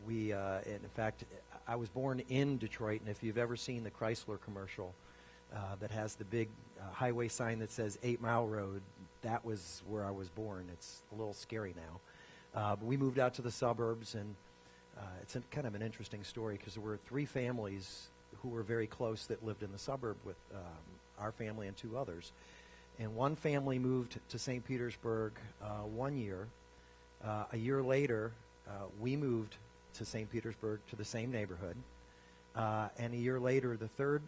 in fact, I was born in Detroit, and if you've ever seen the Chrysler commercial that has the big highway sign that says 8 Mile Road, that was where I was born. It's a little scary now. But we moved out to the suburbs, and it's kind of an interesting story because there were 3 families who were very close that lived in the suburb with our family and 2 others. And one family moved to St. Petersburg 1 year. A year later, we moved to St. Petersburg to the same neighborhood. And a year later, the third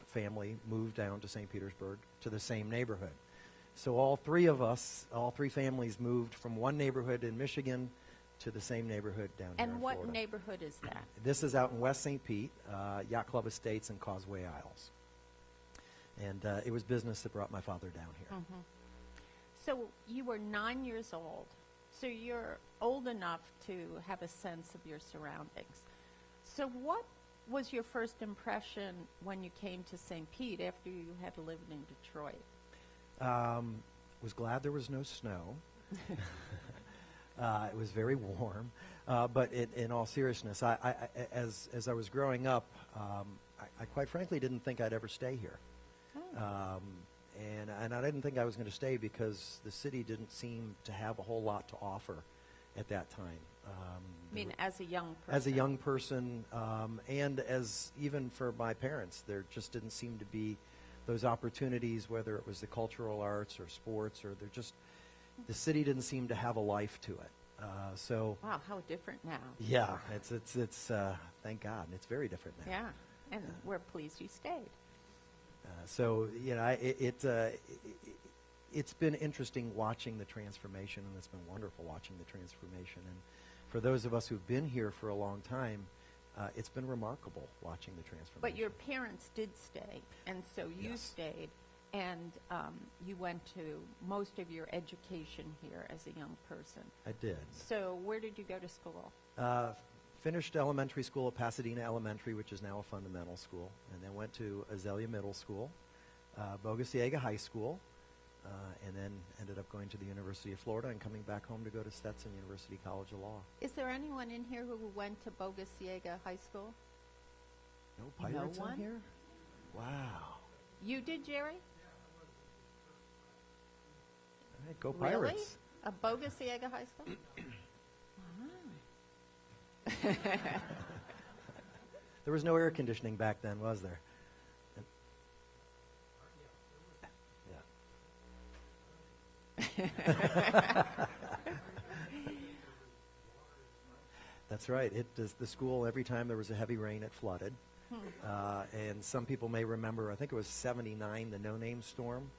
family moved down to St. Petersburg to the same neighborhood. So all 3 of us, all 3 families moved from one neighborhood in Michigan to the same neighborhood down here in Florida. And what neighborhood is that? This is out in West St. Pete, Yacht Club Estates and Causeway Isles. And it was business that brought my father down here. Mm-hmm. So you were 9 years old. So you're old enough to have a sense of your surroundings. So what was your first impression when you came to St. Pete after you had lived in Detroit? Was glad there was no snow. It was very warm. But in all seriousness, as I was growing up, I quite frankly didn't think I'd ever stay here. Oh. And I didn't think I was going to stay because the city didn't seem to have a whole lot to offer at that time. I mean, as a young person? As a young person, and as even for my parents, there just didn't seem to be those opportunities, whether it was the cultural arts or sports, or the city didn't seem to have a life to it. So wow, how different now. Yeah, it's thank God, it's very different now. Yeah, and we're pleased you stayed. So it's been interesting watching the transformation, and it's been wonderful watching the transformation. And for those of us who've been here for a long time, it's been remarkable watching the transformation. But your parents did stay, and so you Yes. stayed, and you went to most of your education here as a young person. I did. So where did you go to school? Finished elementary school at Pasadena Elementary, which is now a fundamental school, and then went to Azalea Middle School, Bogosiega High School, and then ended up going to the University of Florida and coming back home to go to Stetson University College of Law. Is there anyone in here who went to Bogosiega High School? No pirates one? in here? Wow. You did, Jerry? All right, go Really? Pirates. A Bogosiega High School? There was no air conditioning back then, was there? Yeah. That's right. It does. The school, every time there was a heavy rain, it flooded. And some people may remember, I think it was 79, the no-name storm.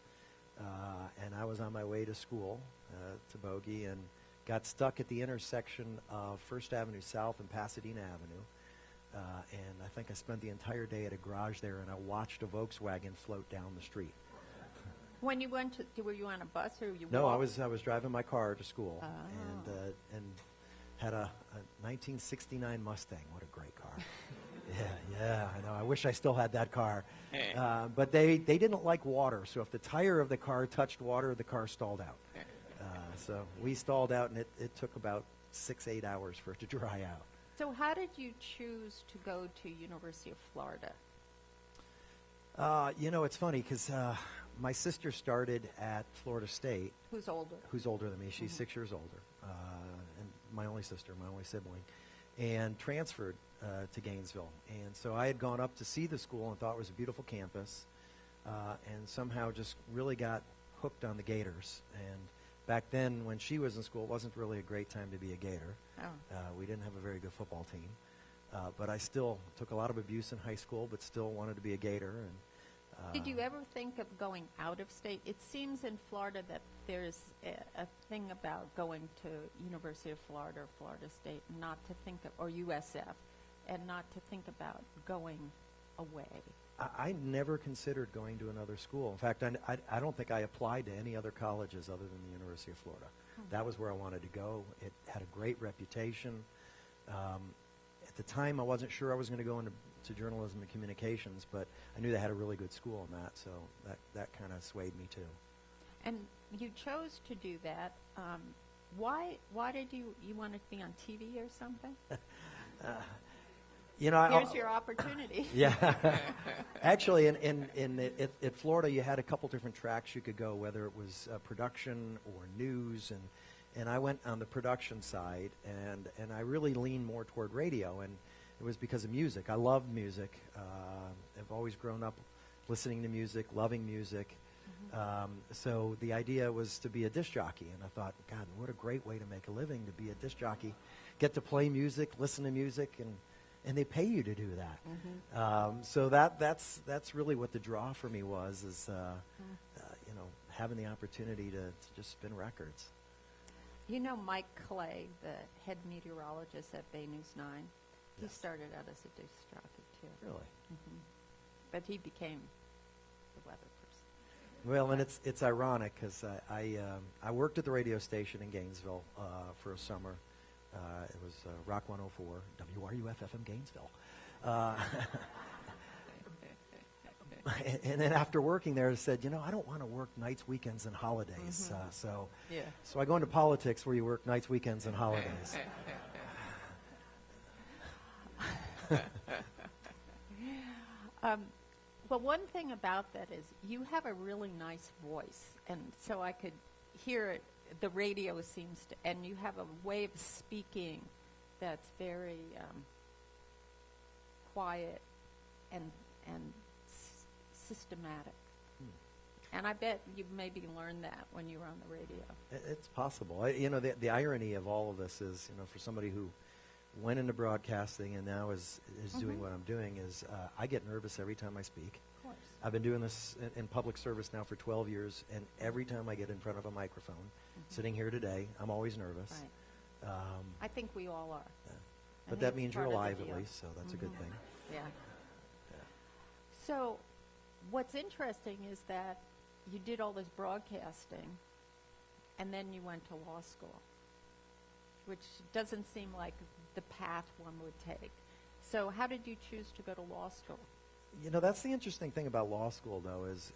And I was on my way to school, to Bogey, and got stuck at the intersection of First Avenue South and Pasadena Avenue. And I think I spent the entire day at a garage there, and I watched a Volkswagen float down the street. When you went to, were you on a bus or you No, walked? I was driving my car to school, Oh. and had a 1969 Mustang. What a great car! Yeah, I know. I wish I still had that car. But they didn't like water, so if the tire of the car touched water, the car stalled out. So we stalled out, and it took about 6-8 hours for it to dry out. So how did you choose to go to University of Florida? It's funny because my sister started at Florida State. Who's older? Who's older than me. She's 6 years older. And my only sister, my only sibling. And transferred to Gainesville. And so I had gone up to see the school and thought it was a beautiful campus. And somehow just really got hooked on the Gators. And back then, when she was in school, it wasn't really a great time to be a Gator. Oh. We didn't have a very good football team. But I still took a lot of abuse in high school, but still wanted to be a Gator. And Did you ever think of going out of state? It seems in Florida that there's a thing about going to University of Florida or Florida State, not to think of, or USF, and not to think about going away. I never considered going to another school. In fact, I don't think I applied to any other colleges other than the University of Florida. That was where I wanted to go. It had a great reputation. At the time, I wasn't sure I was going to go into journalism and communications, but I knew they had a really good school in that, so that kind of swayed me too. And you chose to do that Why did you wanted to be on TV or something? You know, Here's your opportunity. Yeah. Actually, at Florida, you had a couple different tracks you could go, whether it was production or news, and I went on the production side, and I really leaned more toward radio, and it was because of music. I love music. I've always grown up listening to music, loving music. So the idea was to be a disc jockey, and I thought, God, what a great way to make a living, to be a disc jockey, get to play music, listen to music, and they pay you to do that. So that's really what the draw for me was, is you know, having the opportunity to just spin records. You know Mike Clay, the head meteorologist at Bay News 9? He Yes. started out as a disc jockey, too. Really? But he became the weather person. Well, and it's ironic because I worked at the radio station in Gainesville for a summer. It was Rock 104, WRUF-FM Gainesville. And then after working there, I said, you know, I don't want to work nights, weekends, and holidays. So I go into politics where you work nights, weekends, and holidays. Well, one thing about that is you have a really nice voice, and so I could hear it. The radio seems to, and you have a way of speaking that's very quiet and systematic. And I bet you maybe learned that when you were on the radio. It's possible. You know, the irony of all of this is, you know, for somebody who went into broadcasting and now is doing what I'm doing, is I get nervous every time I speak. Of course. I've been doing this in public service now for 12 years, and every time I get in front of a microphone, sitting here today, I'm always nervous. Right. I think we all are. Yeah. I But think that it's means you're part of alive the at deal. least, so that's a good thing. Yeah. So what's interesting is that you did all this broadcasting, and then you went to law school, which doesn't seem like the path one would take. So how did you choose to go to law school? You know, that's the interesting thing about law school, though, is,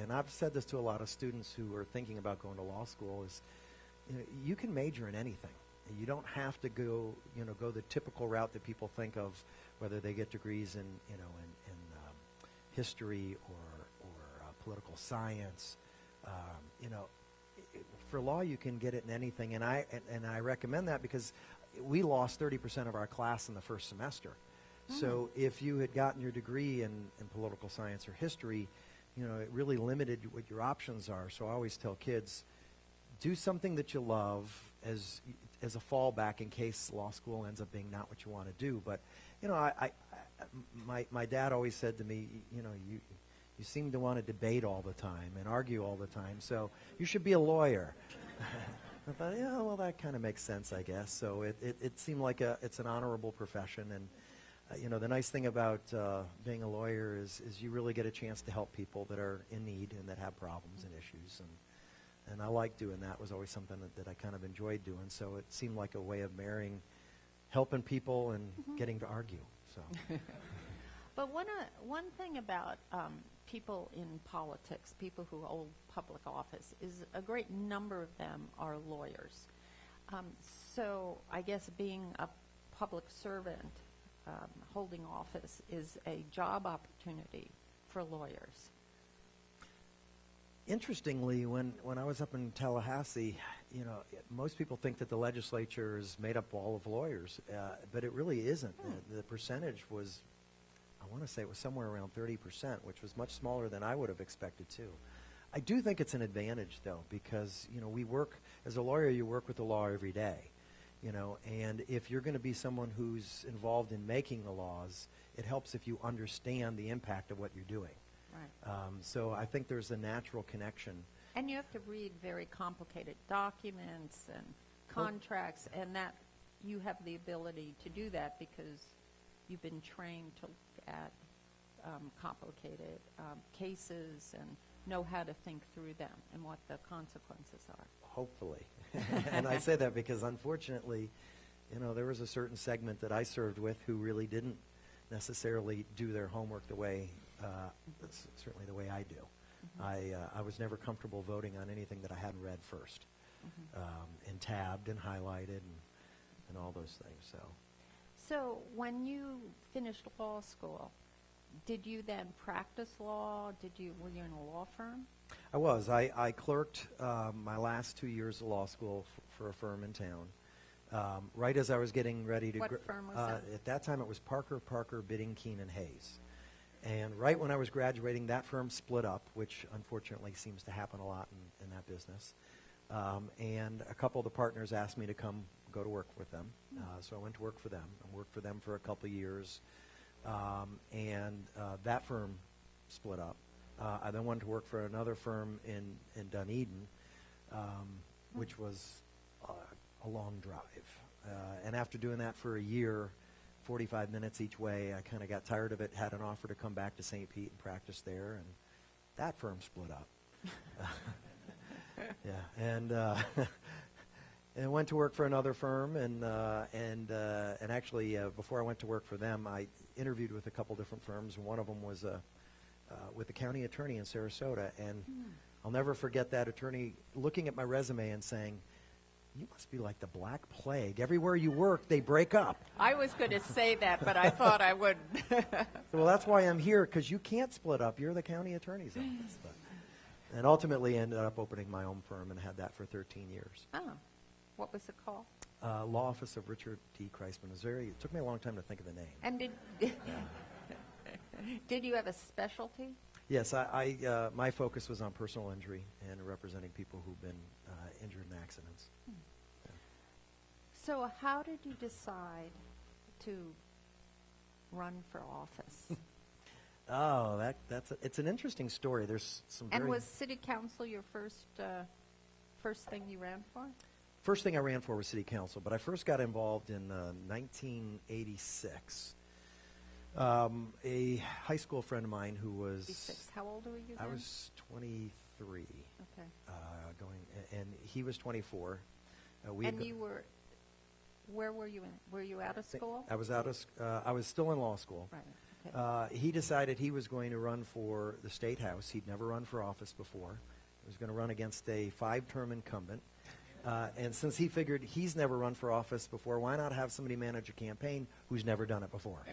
and I've said this to a lot of students who are thinking about going to law school, is, you know, you can major in anything. You don't have to go the typical route that people think of, whether they get degrees in history or political science. You know, for law, you can get it in anything, and I recommend that because we lost 30% of our class in the first semester. So if you had gotten your degree in political science or history, you know, it really limited what your options are. So I always tell kids, do something that you love as a fallback in case law school ends up being not what you want to do. But, you know, my dad always said to me, you know, you seem to want to debate all the time and argue all the time, so you should be a lawyer. I thought, yeah, well, that kind of makes sense, I guess. So it seemed like it's an honorable profession, and you know, the nice thing about being a lawyer is you really get a chance to help people that are in need and that have problems and issues, and I like doing that. It was always something that I kind of enjoyed doing. So it seemed like a way of marrying helping people and getting to argue. So. But one thing about people in politics, people who hold public office, is a great number of them are lawyers. So I guess being a public servant, holding office, is a job opportunity for lawyers. Interestingly, when I was up in Tallahassee, you know, most people think that the legislature is made up all of lawyers, but it really isn't. The percentage was, I want to say it was somewhere around 30%, which was much smaller than I would have expected too. I do think it's an advantage, though, because, you know, we work, as a lawyer, you work with the law every day, you know, and if you're going to be someone who's involved in making the laws, it helps if you understand the impact of what you're doing. Right. So I think there's a natural connection. And you have to read very complicated documents and contracts, and that you have the ability to do that because you've been trained to look at complicated cases and know how to think through them and what the consequences are. Hopefully. And I say that because, unfortunately, you know, there was a certain segment that I served with who really didn't necessarily do their homework the way, certainly the way I do. I was never comfortable voting on anything that I hadn't read first. and tabbed and highlighted and all those things. So when you finished law school, did you then practice law? Were you in a law firm? I was. I clerked my last 2 years of law school for a firm in town. Right as I was getting ready to... What firm was that? At that time, it was Parker, Bidding, Keene, and Hayes. And right when I was graduating, that firm split up, which unfortunately seems to happen a lot in that business. And a couple of the partners asked me to come go to work with them. So I went to work for them. I worked for them for a couple of years. And that firm split up. I then went to work for another firm in Dunedin, which was a long drive. And after doing that for a year, 45 minutes each way, I kind of got tired of it, had an offer to come back to St. Pete and practice there, and that firm split up. And went to work for another firm, and actually before I went to work for them, I interviewed with a couple different firms, and one of them was with the county attorney in Sarasota, and I'll never forget that attorney looking at my resume and saying, "You must be like the Black Plague. Everywhere you work, they break up." I was going to say that, but I thought I wouldn't. Well, that's why I'm here, because you can't split up. You're the county attorney's office. And ultimately ended up opening my own firm and had that for 13 years. Oh. What was it called? Law Office of Richard T. Kriseman. It took me a long time to think of the name. And did you have a specialty? Yes, my focus was on personal injury and representing people who've been injured in accidents. Yeah. So how did you decide to run for office? Oh, it's an interesting story. There's some. And was city council your first thing you ran for? First thing I ran for was city council, but I first got involved in 1986. A high school friend of mine who was... 86. How old were you then? I was 23. Okay. And he was 24. You were... Where were you in? Were you out of school? I was I was still in law school. Right. Okay. He decided he was going to run for the state house. He'd never run for office before. He was going to run against a 5-term incumbent. And since he figured he's never run for office before, why not have somebody manage a campaign who's never done it before?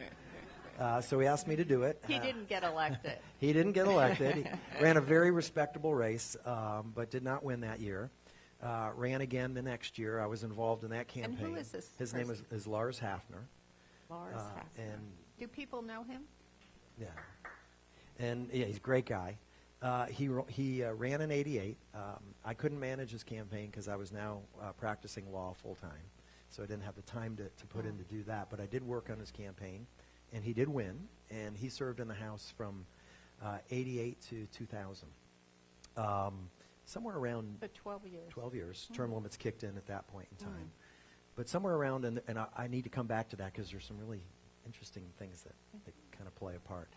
So he asked me to do it. He didn't get elected. He didn't get elected. He ran a very respectable race, but did not win that year. Ran again the next year. I was involved in that campaign. And who is this His person? name is Lars Hafner. Lars Hafner. And do people know him? yeah. And yeah, he's a great guy. He ran in '88. I couldn't manage his campaign because I was now practicing law full time, so I didn't have the time to put in to do that. But I did work on his campaign, and he did win. And he served in the House from '88 to 2000, somewhere around For 12 years. 12 years. Term limits kicked in at that point in time, but somewhere around, and I need to come back to that because there's some really interesting things that kind of play a part.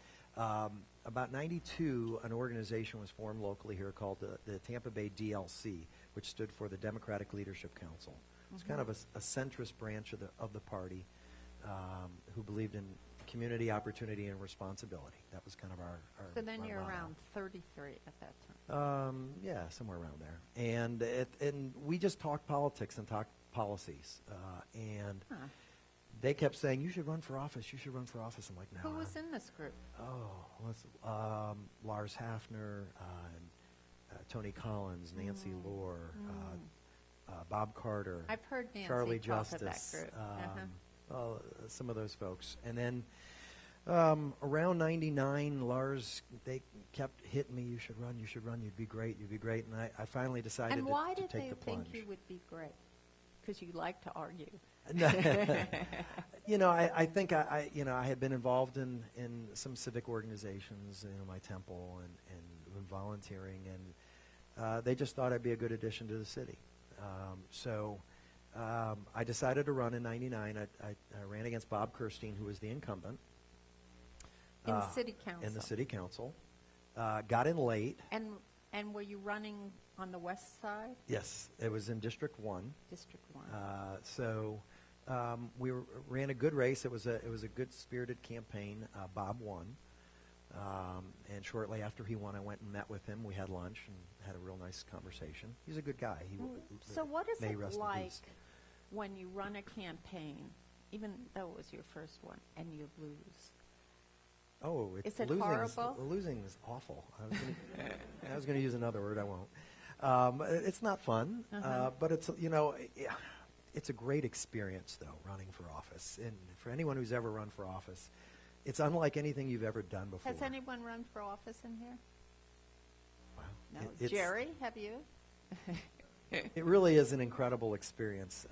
About '92, an organization was formed locally here called the Tampa Bay DLC, which stood for the Democratic Leadership Council. It's kind of a centrist branch of the party who believed in community, opportunity, and responsibility. That was kind of our So then our you're motto. around 33 at that time. Yeah, somewhere around there. And we just talked politics and talked policies. And they kept saying, "You should run for office. You should run for office." I'm like, "No." Who was in this group? Lars Hafner, Tony Collins, Nancy Lohr, Bob Carter, I've heard Nancy Charlie talk Justice, of that group. some of those folks. And then around '99, Lars, they kept hitting me, "You should run, you'd be great. And I finally decided And why to did take they the plunge. think you would be great? Because you like to argue. I think I had been involved in some civic organizations, my temple, and volunteering, and they just thought I'd be a good addition to the city. So I decided to run in '99. I ran against Bob Kirstein, who was the incumbent. In city council. In the city council. Got in late. And were you running on the west side? Yes, it was in District 1. District 1. So we ran a good race. It was a good spirited campaign. Bob won. And shortly after he won, I went and met with him. We had lunch and had a real nice conversation. He's a good guy. So what is may it rest in like peace. when you run a campaign, even though it was your first one, and you lose? Oh, Is it losing horrible? Losing is awful. I was going to use another word. I won't. It's not fun, but it's it's a great experience though, running for office. And for anyone who's ever run for office, it's unlike anything you've ever done before. Has anyone run for office in here? Wow. No. It's- Jerry, have you? It really is an incredible experience.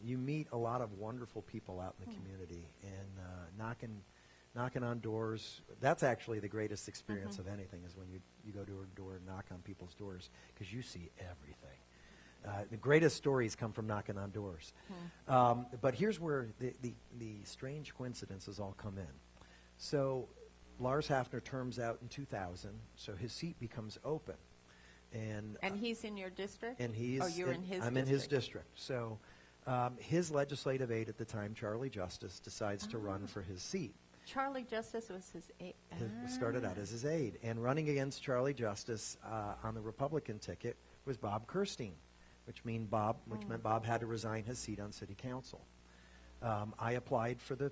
You meet a lot of wonderful people out in the community, and knocking on doors. That's actually the greatest experience of anything, is when you go door to door and knock on people's doors, because you see everything. The greatest stories come from knocking on doors. But here's where the strange coincidences all come in. So Lars Hafner terms out in 2000, so his seat becomes open. And he's in your district? And he's Oh, you're in his I'm district. in his district. So his legislative aide at the time, Charlie Justice, decides to run for his seat. Charlie Justice was his aide. Started out as his aide. And running against Charlie Justice on the Republican ticket was Bob Kirstein, which meant Bob had to resign his seat on city council. I applied for the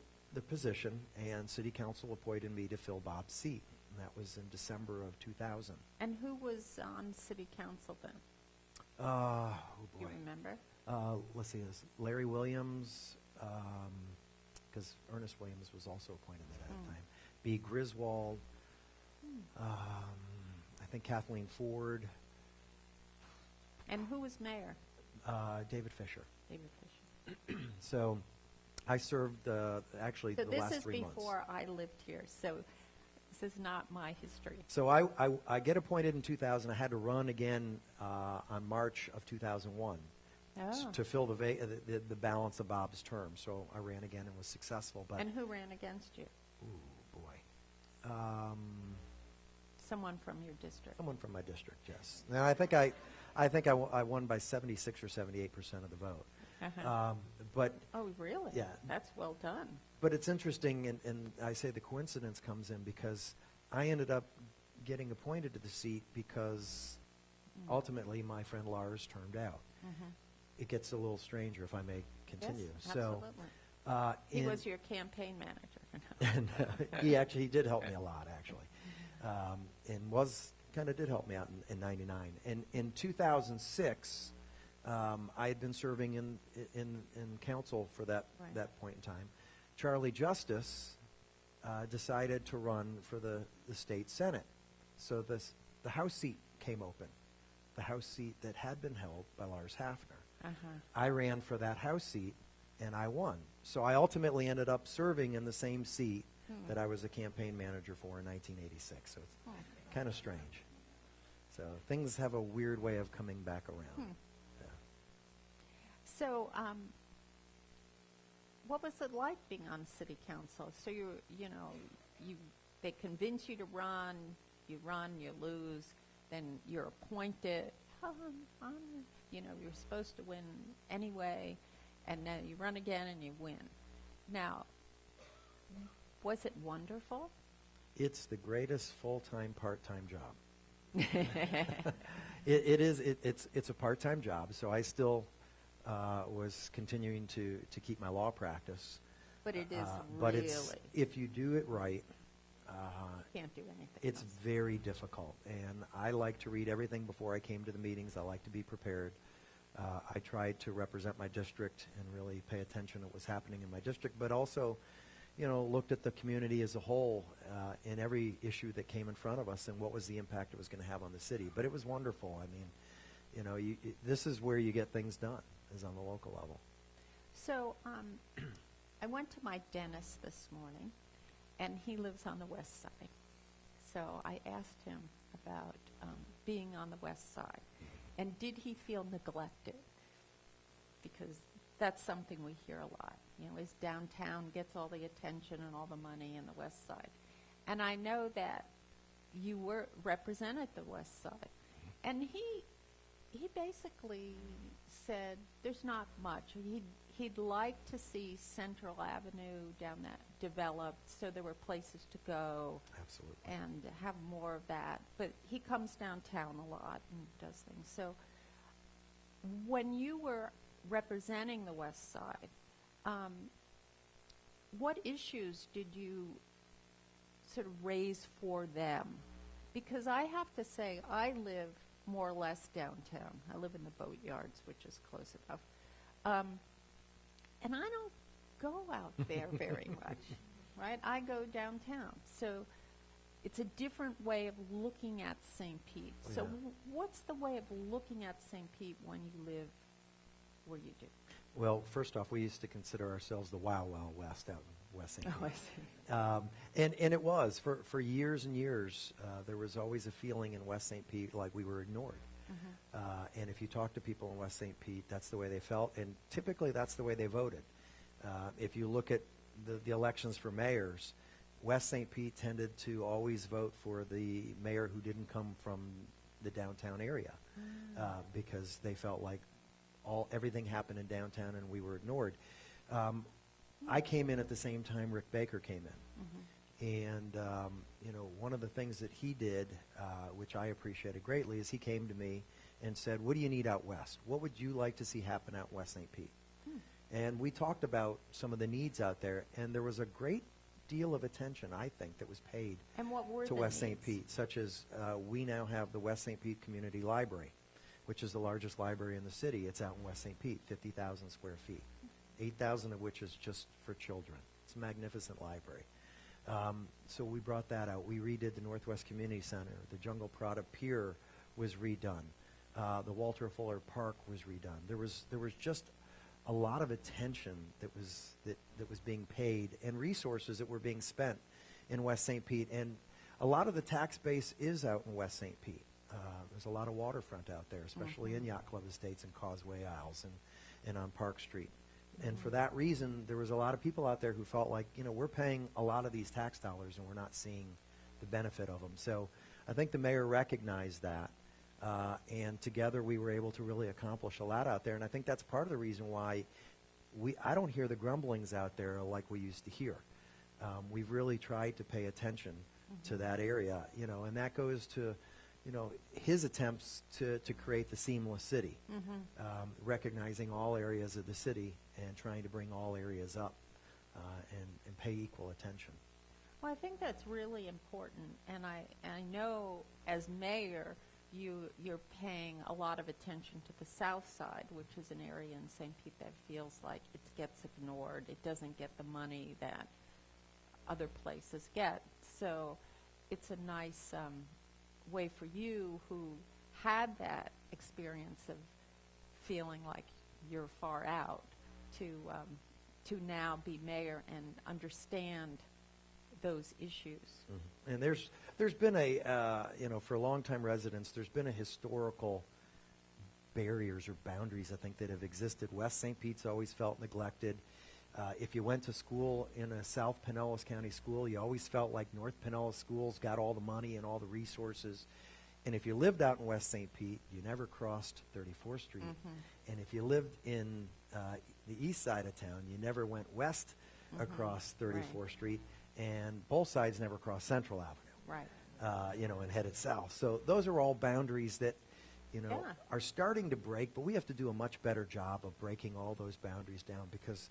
position, and city council appointed me to fill Bob's seat. And that was in December of 2000. And who was on city council then? Oh, Do you boy. remember? Let's see, this Larry Williams, because Ernest Williams was also appointed at that time. B. Griswold, I think Kathleen Ford, And who was mayor? David Fisher. David Fisher. So I served actually So the this last is 3 months. before I lived here, so this is not my history. So I get appointed in 2000. I had to run again on March of 2001 Oh. to fill the balance of Bob's term. So I ran again and was successful. But And who ran against you? ooh, boy. Someone from your district. Someone from my district, yes. Now I think I won by 76 or 78% of the vote. But Oh, really? yeah. That's well done. but it's interesting, and I say the coincidence comes in because I ended up getting appointed to the seat because ultimately my friend Lars turned out. It gets a little stranger, if I may continue. Yes, So absolutely. He in- was your campaign manager. and he did help me a lot, actually, and did help me out in '99. And in 2006, I had been serving in council for that point in time. Charlie Justice decided to run for the state senate, so the House seat came open, the House seat that had been held by Lars Hafner. I ran for that House seat, and I won. So I ultimately ended up serving in the same seat that I was a campaign manager for in 1986. So it's kind of strange. So things have a weird way of coming back around. Yeah. So, what was it like being on city council? So they convince you to run, you lose, then you're appointed. You're supposed to win anyway, and then you run again and you win. Now, was it wonderful? It's the greatest full-time, part-time job. It is. It's a part-time job, so I still was continuing to keep my law practice. But it is But really, if you do it right, can't do anything it's else. very difficult. And I like to read everything before I came to the meetings. I like to be prepared. I tried to represent my district and really pay attention to what was happening in my district, but also, looked at the community as a whole in every issue that came in front of us and what was the impact it was going to have on the city. But it was wonderful. I mean, this is where you get things done, is on the local level. So, I went to my dentist this morning, and he lives on the west side. So I asked him about being on the west side, and did he feel neglected? Because that's something we hear a lot. His downtown gets all the attention and all the money in the west side. And I know that you represented the west side. And he basically said there's not much. he'd like to see Central Avenue down that developed so there were places to go. Absolutely. And have more of that. But he comes downtown a lot and does things. So when you were representing the West Side, what issues did you sort of raise for them? Because I have to say, I live more or less downtown. I live in the Boatyards, which is close enough. And I don't go out there very much, right? I go downtown. So it's a different way of looking at St. Pete. So Yeah. What's the way of looking at St. Pete when you live where you do? Well, first off, we used to consider ourselves the Wild Wild West out in West St. Pete. Oh, I see. And it was. For years and years, there was always a feeling in West St. Pete like we were ignored. And if you talk to people in West St. Pete, that's the way they felt, and typically that's the way they voted. If you look at the elections for mayors, West St. Pete tended to always vote for the mayor who didn't come from the downtown area because they felt like everything happened in downtown and we were ignored. I came in at the same time Rick Baker came in. And, one of the things that he did, which I appreciated greatly, is he came to me and said, what do you need out west? What would you like to see happen out West St. Pete? And we talked about some of the needs out there, and there was a great deal of attention, I think, that was paid And what were to the West St. needs? Pete, such as we now have the West St. Pete Community Library, which is the largest library in the city. It's out in West St. Pete, 50,000 square feet, 8,000 of which is just for children. It's a magnificent library. So we brought that out. We redid the Northwest Community Center. The Jungle Prada Pier was redone. The Walter Fuller Park was redone. There was just a lot of attention that was being paid and resources that were being spent in West St. Pete. And a lot of the tax base is out in West St. Pete. There's a lot of waterfront out there, especially in Yacht Club Estates and Causeway Isles and on Park Street. And for that reason, there was a lot of people out there who felt like, we're paying a lot of these tax dollars and we're not seeing the benefit of them. So I think the mayor recognized that. And together we were able to really accomplish a lot out there. And I think that's part of the reason why I don't hear the grumblings out there like we used to hear. We've really tried to pay attention to that area, and that goes to, his attempts to create the seamless city, recognizing all areas of the city and trying to bring all areas up and pay equal attention. Well, I think that's really important, and I know as mayor, you're paying a lot of attention to the south side, which is an area in St. Pete that feels like it gets ignored. It doesn't get the money that other places get. So it's a nice way for you who had that experience of feeling like you're far out to now be mayor and understand those issues. And there's been for longtime residents, there's been a historical barriers or boundaries, I think, that have existed. West St. Pete's always felt neglected. If you went to school in a South Pinellas County school, you always felt like North Pinellas schools got all the money and all the resources. And if you lived out in West St. Pete, you never crossed 34th Street. And if you lived in the east side of town, you never went west across 34th Street. And both sides never crossed Central Avenue. Right. And headed south. So those are all boundaries that, are starting to break, but we have to do a much better job of breaking all those boundaries down, because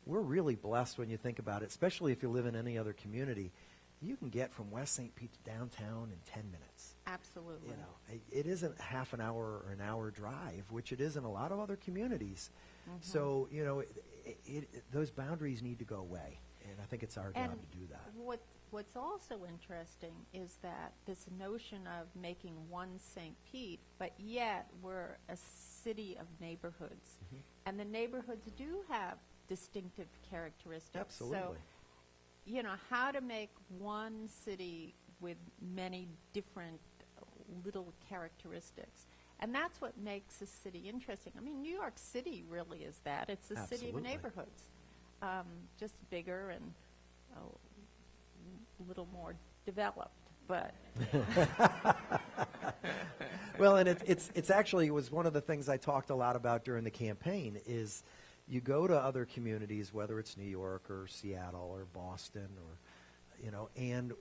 we're really blessed when you think about it, especially if you live in any other community. You can get from West St. Pete to downtown in 10 minutes. Absolutely. It isn't half an hour or an hour drive, which it is in a lot of other communities. So, those boundaries need to go away. And I think it's our job to do that. What's also interesting is that this notion of making one St. Pete, but yet we're a city of neighborhoods. And the neighborhoods do have distinctive characteristics. Absolutely. So, how to make one city with many different little characteristics. And that's what makes a city interesting. I mean, New York City really is that. It's a city of Absolutely. neighborhoods. Just bigger and a little more developed, but Well, and it's actually, it was one of the things I talked a lot about during the campaign is, You go to other communities, whether it's New York or Seattle or Boston or, and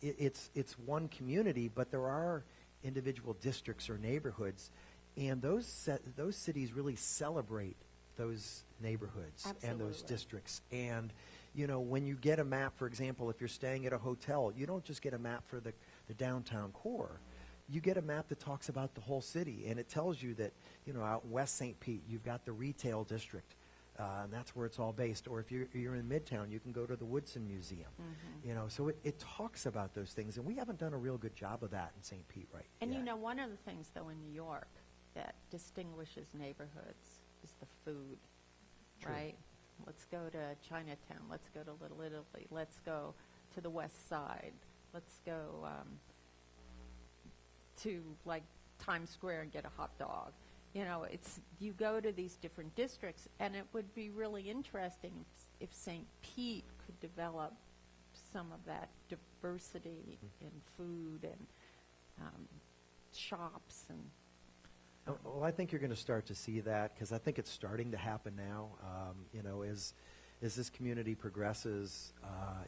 it's one community, but there are individual districts or neighborhoods, and those cities really celebrate those neighborhoods and those districts. And when you get a map, for example, if you're staying at a hotel, you don't just get a map for the downtown core. You get a map that talks about the whole city, and it tells you that out in West St. Pete, you've got the retail district. And that's where it's all based. Or if you're in Midtown, you can go to the Woodson Museum. Mm-hmm. So it talks about those things, and we haven't done a real good job of that in St. Pete yet. And one of the things, though, in New York that distinguishes neighborhoods is the food, True. right? Let's go to Chinatown. Let's go to Little Italy. Let's go to the West Side. Let's go to, like, Times Square and get a hot dog. You go to these different districts, and it would be really interesting if St. Pete could develop some of that diversity in food and shops. And well, I think you're going to start to see that, because I think it's starting to happen now. As this community progresses,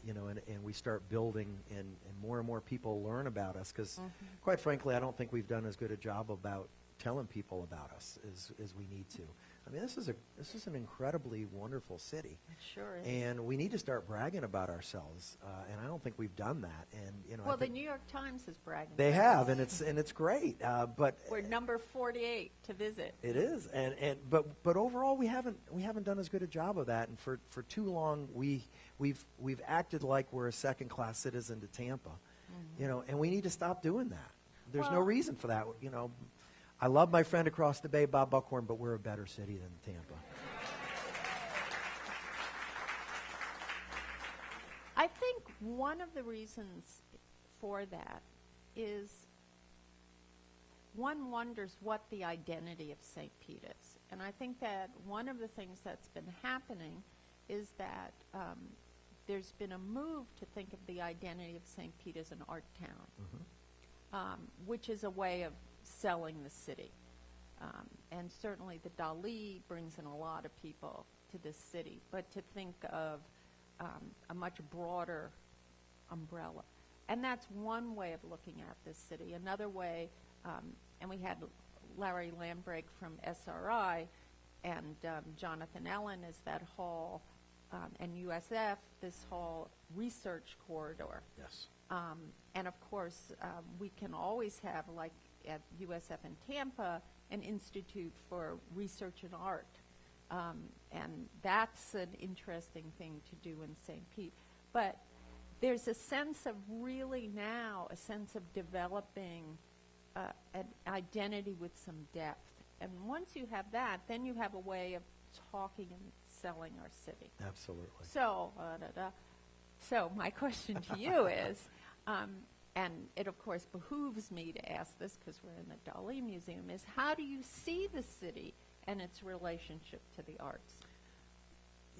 and we start building, and more and more people learn about us, because quite frankly, I don't think we've done as good a job about telling people about us as we need to. I mean, this is an incredibly wonderful city. It sure is. And we need to start bragging about ourselves. And I don't think we've done that. And well, the New York Times is bragging. They have, and it's great. But we're number 48 to visit. It is, but overall we haven't done as good a job of that. And for too long we've acted like we're a second-class citizen to Tampa, and we need to stop doing that. There's no reason for that. I love my friend across the bay, Bob Buckhorn, but we're a better city than Tampa. I think one of the reasons for that is one wonders what the identity of St. Pete is. And I think that one of the things that's been happening is that there's been a move to think of the identity of St. Pete as an art town, which is a way of selling the city. And certainly the Dalí brings in a lot of people to this city. But to think of a much broader umbrella. And that's one way of looking at this city. Another way, and we had Larry Lambrake from SRI, and Jonathan Ellen is that whole, and USF, this whole research corridor. Yes. And of course, we can always have, like at USF in Tampa, an institute for research and art. And that's an interesting thing to do in St. Pete. But there's a sense of really now, a sense of developing an identity with some depth. And once you have that, then you have a way of talking and selling our city. Absolutely. So my question to you is, and it of course behooves me to ask this because we're in the Dalí Museum, is how do you see the city and its relationship to the arts?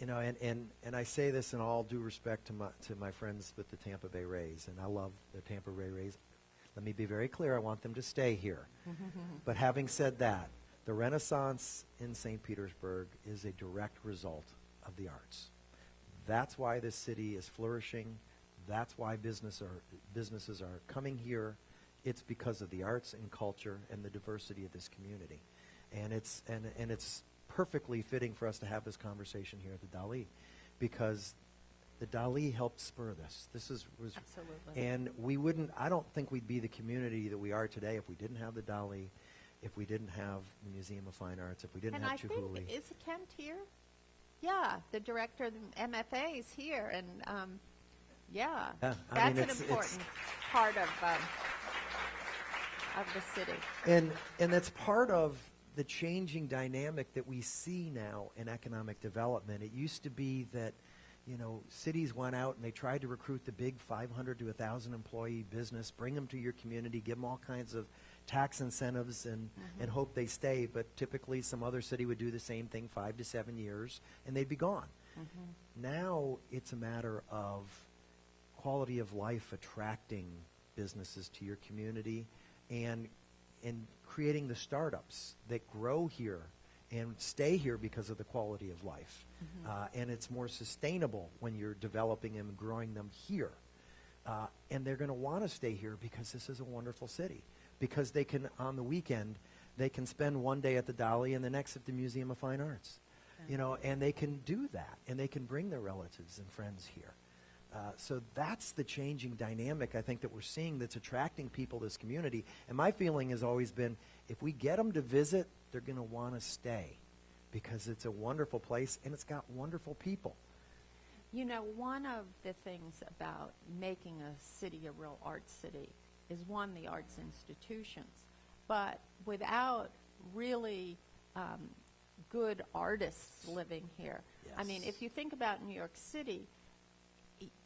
And I say this in all due respect to my friends with the Tampa Bay Rays, and I love the Tampa Bay Rays. Let me be very clear, I want them to stay here. But having said that, the Renaissance in St. Petersburg is a direct result of the arts. That's why this city is flourishing. That's why businesses are coming here. It's because of the arts and culture and the diversity of this community. And it's perfectly fitting for us to have this conversation here at the Dalí, because the Dalí helped spur this. Absolutely. And I don't think we'd be the community that we are today if we didn't have the Dalí, if we didn't have the Museum of Fine Arts, if we didn't have Chihuly. And I think, is Kent here? Yeah, the director of the MFA is here, and that's an important part of the city. And that's part of the changing dynamic that we see now in economic development. It used to be that, cities went out and they tried to recruit the big 500 to 1,000 employee business, bring them to your community, give them all kinds of tax incentives and hope they stay. But typically some other city would do the same thing 5 to 7 years and they'd be gone. Now it's a matter of quality of life, attracting businesses to your community and creating the startups that grow here and stay here because of the quality of life. And it's more sustainable when you're developing them and growing them here. And they're going to want to stay here because this is a wonderful city. Because they can, on the weekend, they can spend one day at the Dali and the next at the Museum of Fine Arts. You know, and they can do that, and they can bring their relatives and friends here. So that's the changing dynamic, I think, that we're seeing that's attracting people to this community. And my feeling has always been, if we get them to visit, they're going to want to stay because it's a wonderful place and it's got wonderful people. You know, one of the things about making a city a real arts city is, one, the arts institutions. But without really good artists living here, I mean, if you think about New York City,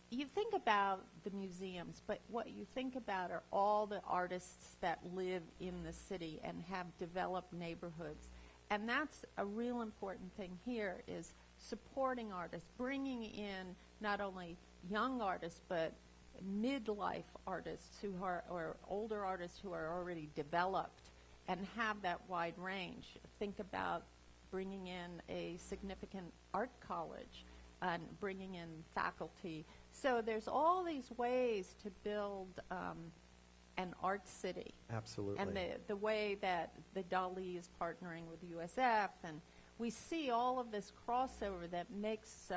you think about the museums, but what you think about are all the artists that live in the city and have developed neighborhoods. And that's a real important thing here, is supporting artists, bringing in not only young artists, but midlife artists who are, or older artists who are already developed and have that wide range. Think about bringing in a significant art college and bringing in faculty. So there's all these ways to build an art city. Absolutely. And the way that the Dalí is partnering with USF, and we see all of this crossover that makes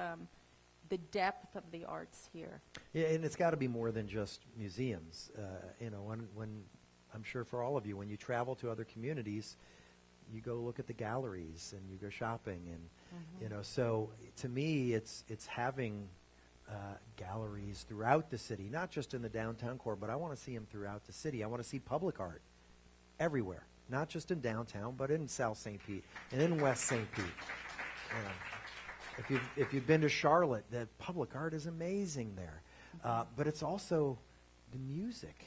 the depth of the arts here. Yeah, and it's got to be more than just museums. You know, when I'm sure for all of you, when you travel to other communities, you go look at the galleries and you go shopping, and you know. So to me, it's having galleries throughout the city, not just in the downtown core, but I want to see them throughout the city. I want to see public art everywhere, not just in downtown, but in South St. Pete and in West St. Pete. You know, if you've been to Charlotte, the public art is amazing there, but it's also the music.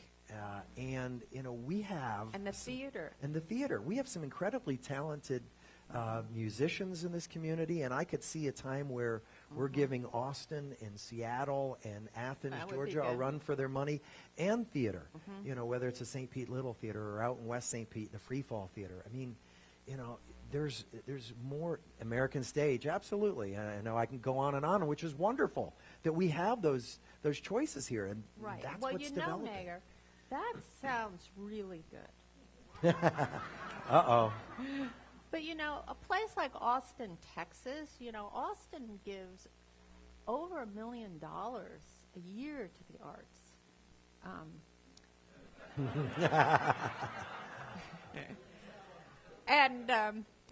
And, you know, we have... And the theater. And the theater. We have some incredibly talented musicians in this community, and I could see a time where we're giving Austin and Seattle and Athens, Georgia, a run for their money, and theater. You know, whether it's a St. Pete Little Theater or out in West St. Pete, the Free Fall Theater. I mean, you know, there's more American Stage, absolutely. I know I can go on and on, which is wonderful that we have those choices here, and that's what's developing. Mayor, that sounds really good. Uh-oh. But, you know, a place like Austin, Texas, you know, Austin gives over $1 million a year to the arts. And,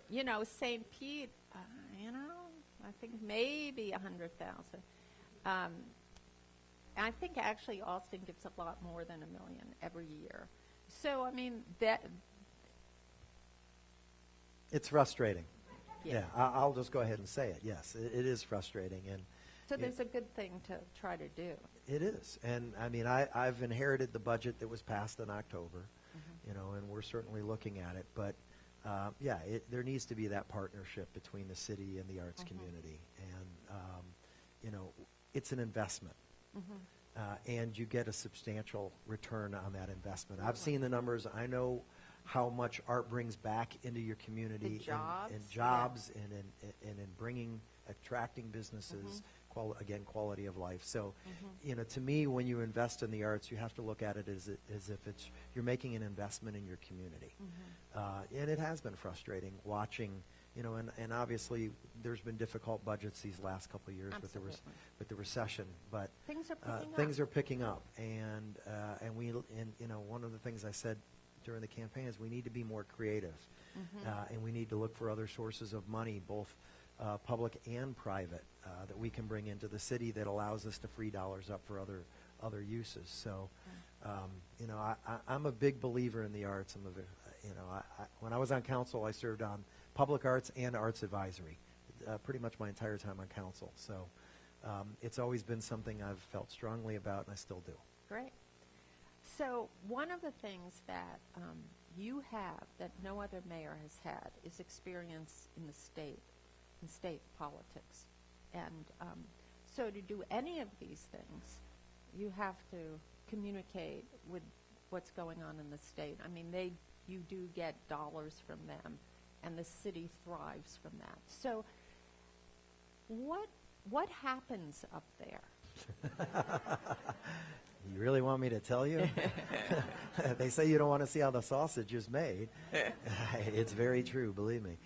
you know, St. Pete, you know, I think maybe 100,000. I think actually Austin gives a lot more than $1 million every year. So, I mean, that... It's frustrating. Yeah. I'll just go ahead and say it. Yes, it is frustrating. And so there's a good thing to try to do. It is. And, I mean, I've inherited the budget that was passed in October, you know, and we're certainly looking at it. But, yeah, there needs to be that partnership between the city and the arts community. And, you know, it's an investment. And you get a substantial return on that investment. I've seen the numbers. I know how much art brings back into your community, and jobs, and in bringing, attracting businesses, quality of life. So, you know, to me, when you invest in the arts, you have to look at it as if you're making an investment in your community. And it has been frustrating watching, you know, and obviously there's been difficult budgets these last couple of years with the recession, but things are picking up, and you know, one of the things I said during the campaign is we need to be more creative, and we need to look for other sources of money, both public and private, that we can bring into the city that allows us to free dollars up for other uses. So, you know, I'm a big believer in the arts. You know, when I was on council, I served on public arts and arts advisory, pretty much my entire time on council. So, it's always been something I've felt strongly about, and I still do. Great. So one of the things that you have that no other mayor has had is experience in the state, in state politics. And so to do any of these things, you have to communicate with what's going on in the state. I mean, you do get dollars from them, and the city thrives from that. So what happens up there? You really want me to tell you? They say you don't want to see how the sausage is made. It's very true, believe me.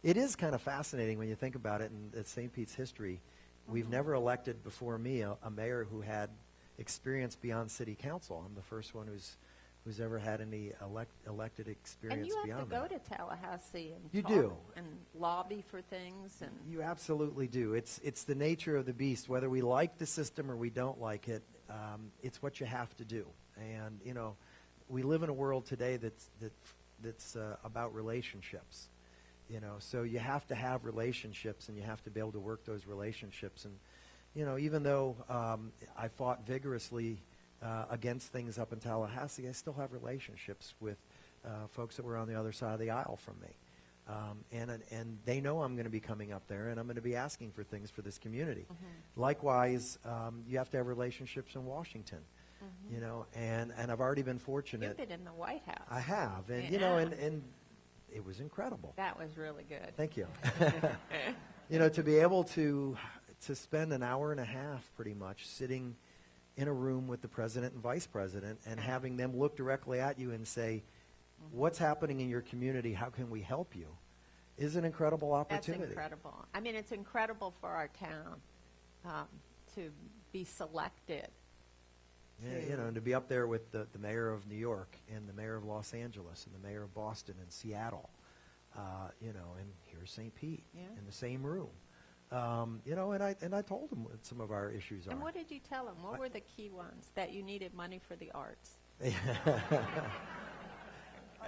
It is kind of fascinating when you think about it, and at St. Pete's history, we've never elected before me a mayor who had experience beyond city council. I'm the first one who's ever had any elected experience And you have beyond to go that. to Tallahassee and You talk do. and lobby for things. And You absolutely do. It's the nature of the beast. Whether we like the system or we don't like it, it's what you have to do. And we live in a world today that's about relationships. So you have to have relationships, and you have to be able to work those relationships. And even though I fought vigorously against things up in Tallahassee, I still have relationships with folks that were on the other side of the aisle from me. And they know I'm going to be coming up there, and I'm going to be asking for things for this community. Likewise, you have to have relationships in Washington. And I've already been fortunate. you've been in the White House. I have, and Yeah. and it was incredible. That was really good. Thank you. To be able to spend an hour and a half, pretty much, sitting in a room with the president and vice president, and having them look directly at you and say, "What's happening in your community? How can we help you?" is an incredible opportunity. That's incredible. I mean, it's incredible for our town to be selected. Yeah, and to be up there with the mayor of New York and the mayor of Los Angeles and the mayor of Boston and Seattle, and here's St. Pete in the same room. And I told them what some of our issues are. And what did you tell them? What were the key ones? That you needed money for the arts.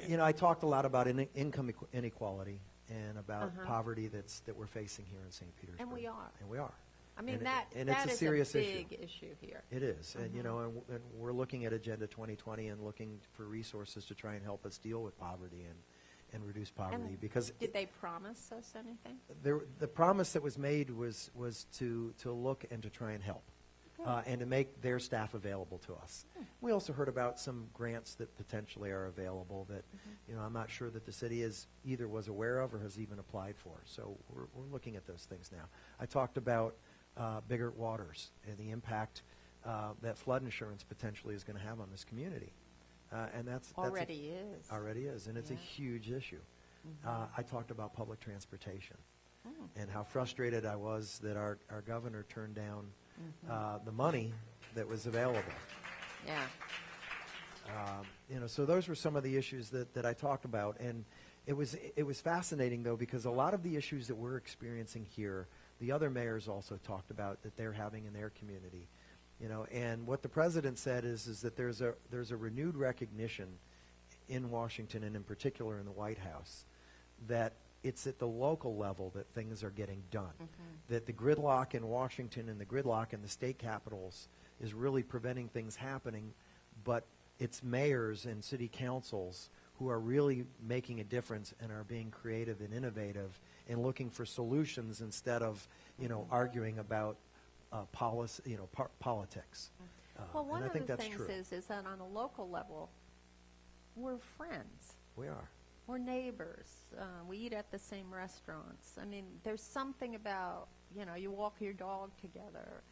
I talked a lot about income inequality and about poverty that we're facing here in St. Petersburg. And we are. And we are. I mean, and that it's a is serious a big issue here. It is. And, and we're looking at Agenda 2020 and looking for resources to try and help us deal with poverty and reduce poverty. And because did they promise us anything? the promise that was made was to look and to try and help. And to make their staff available to us. We also heard about some grants that potentially are available that, I'm not sure that the city either was aware of or has even applied for. So we're looking at those things now. I talked about Biggert Waters and the impact that flood insurance potentially is going to have on this community. And that's Already is, and it's a huge issue. I talked about public transportation and how frustrated I was that our governor turned down the money that was available. Yeah. So those were some of the issues that I talked about, and it was fascinating though, because a lot of the issues that we're experiencing here, the other mayors also talked about that they're having in their community. And what the president said is that there's a renewed recognition in Washington, and in particular in the White House, that it's at the local level that things are getting done. That the gridlock in Washington and the gridlock in the state capitals is really preventing things happening, but it's mayors and city councils who are really making a difference and are being creative and innovative and looking for solutions instead of, arguing about policy, politics. Well, one and I of think the that's things true. is that on a local level, we're friends. We are. We're neighbors. We eat at the same restaurants. I mean, there's something about, you walk your dog together.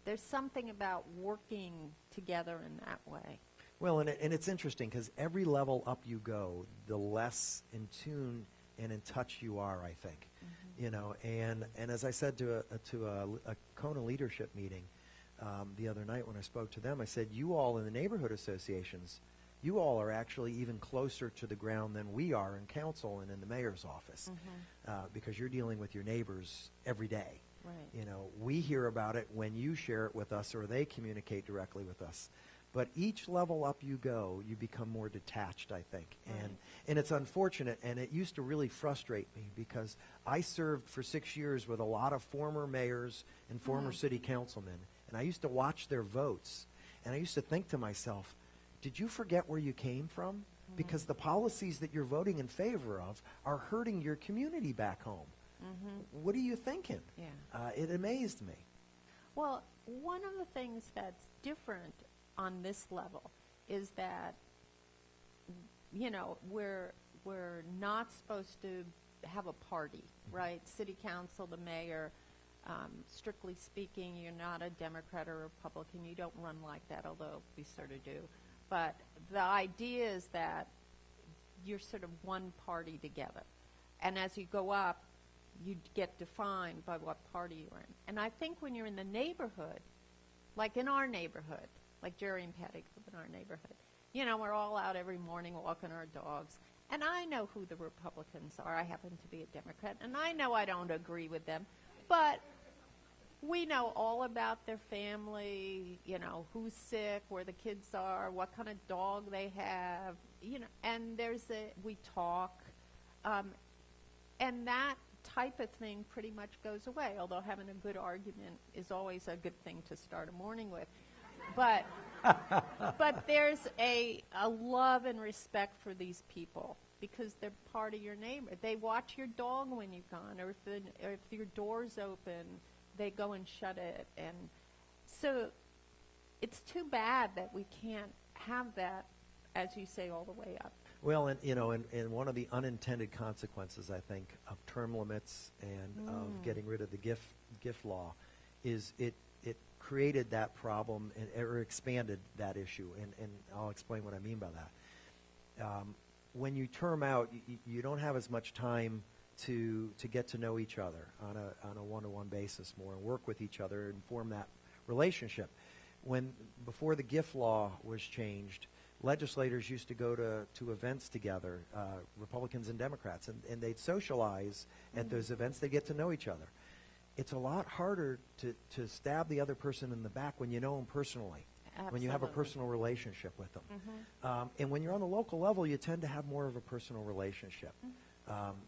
There's something about working together in that way. Well, and it's interesting because every level up you go, the less in tune and in touch you are, I think. And as I said to a Kona leadership meeting the other night when I spoke to them, I said, you all in the neighborhood associations, you all are actually even closer to the ground than we are in council and in the mayor's office because you're dealing with your neighbors every day. Right. We hear about it when you share it with us or they communicate directly with us. But each level up you go, you become more detached, I think. Right. And it's unfortunate, and it used to really frustrate me because I served for 6 years with a lot of former mayors and former city councilmen, and I used to watch their votes, and I used to think to myself, did you forget where you came from? Because the policies that you're voting in favor of are hurting your community back home. What are you thinking? Yeah. It amazed me. Well, one of the things that's different on this level is that, we're we're not supposed to have a party, right? City council, the mayor, strictly speaking, you're not a Democrat or Republican. You don't run like that, although we sort of do. But the idea is that you're sort of one party together. And as you go up, you get defined by what party you're in. And I think when you're in the neighborhood, like in our neighborhood, like Jerry and Patty live in our neighborhood, you know, we're all out every morning walking our dogs. And I know who the Republicans are. I happen to be a Democrat. And I know I don't agree with them. But we know all about their family, you know, who's sick, where the kids are, what kind of dog they have, you know, and we talk. And that type of thing pretty much goes away, although having a good argument is always a good thing to start a morning with. But there's a love and respect for these people because they're part of your neighbor. They watch your dog when you're gone, or if your door's open, they go and shut it. And so it's too bad that we can't have that, as you say, all the way up. Well, and you know, and one of the unintended consequences, I think, of term limits and of getting rid of the gift law is it created that problem or expanded that issue, and I'll explain what I mean by that. When you term out, you don't have as much time to get to know each other on a one-to-one basis more and work with each other and form that relationship. Before the gift law was changed, legislators used to go to events together, Republicans and Democrats, and they'd socialize at those events. They get to know each other. It's a lot harder to stab the other person in the back when you know them personally, when you have a personal relationship with them. And when you're on the local level, you tend to have more of a personal relationship.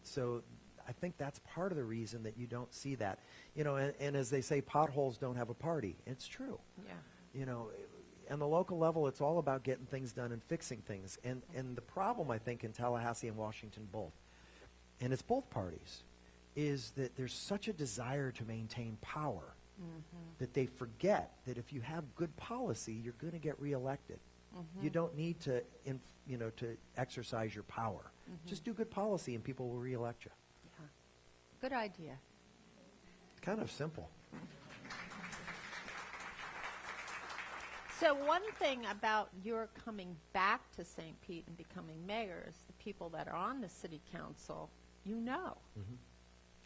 So I think that's part of the reason that you don't see that. You know, and as they say, potholes don't have a party. It's true. Yeah. You know, on the local level, it's all about getting things done and fixing things. And the problem, I think, in Tallahassee and Washington both, and it's both parties, is that there's such a desire to maintain power that they forget that if you have good policy, you're going to get reelected. You don't need to, to exercise your power. Just do good policy, and people will reelect you. Yeah. Good idea. Kind of simple. So one thing about your coming back to St. Pete and becoming mayor is the people that are on the city council, you know.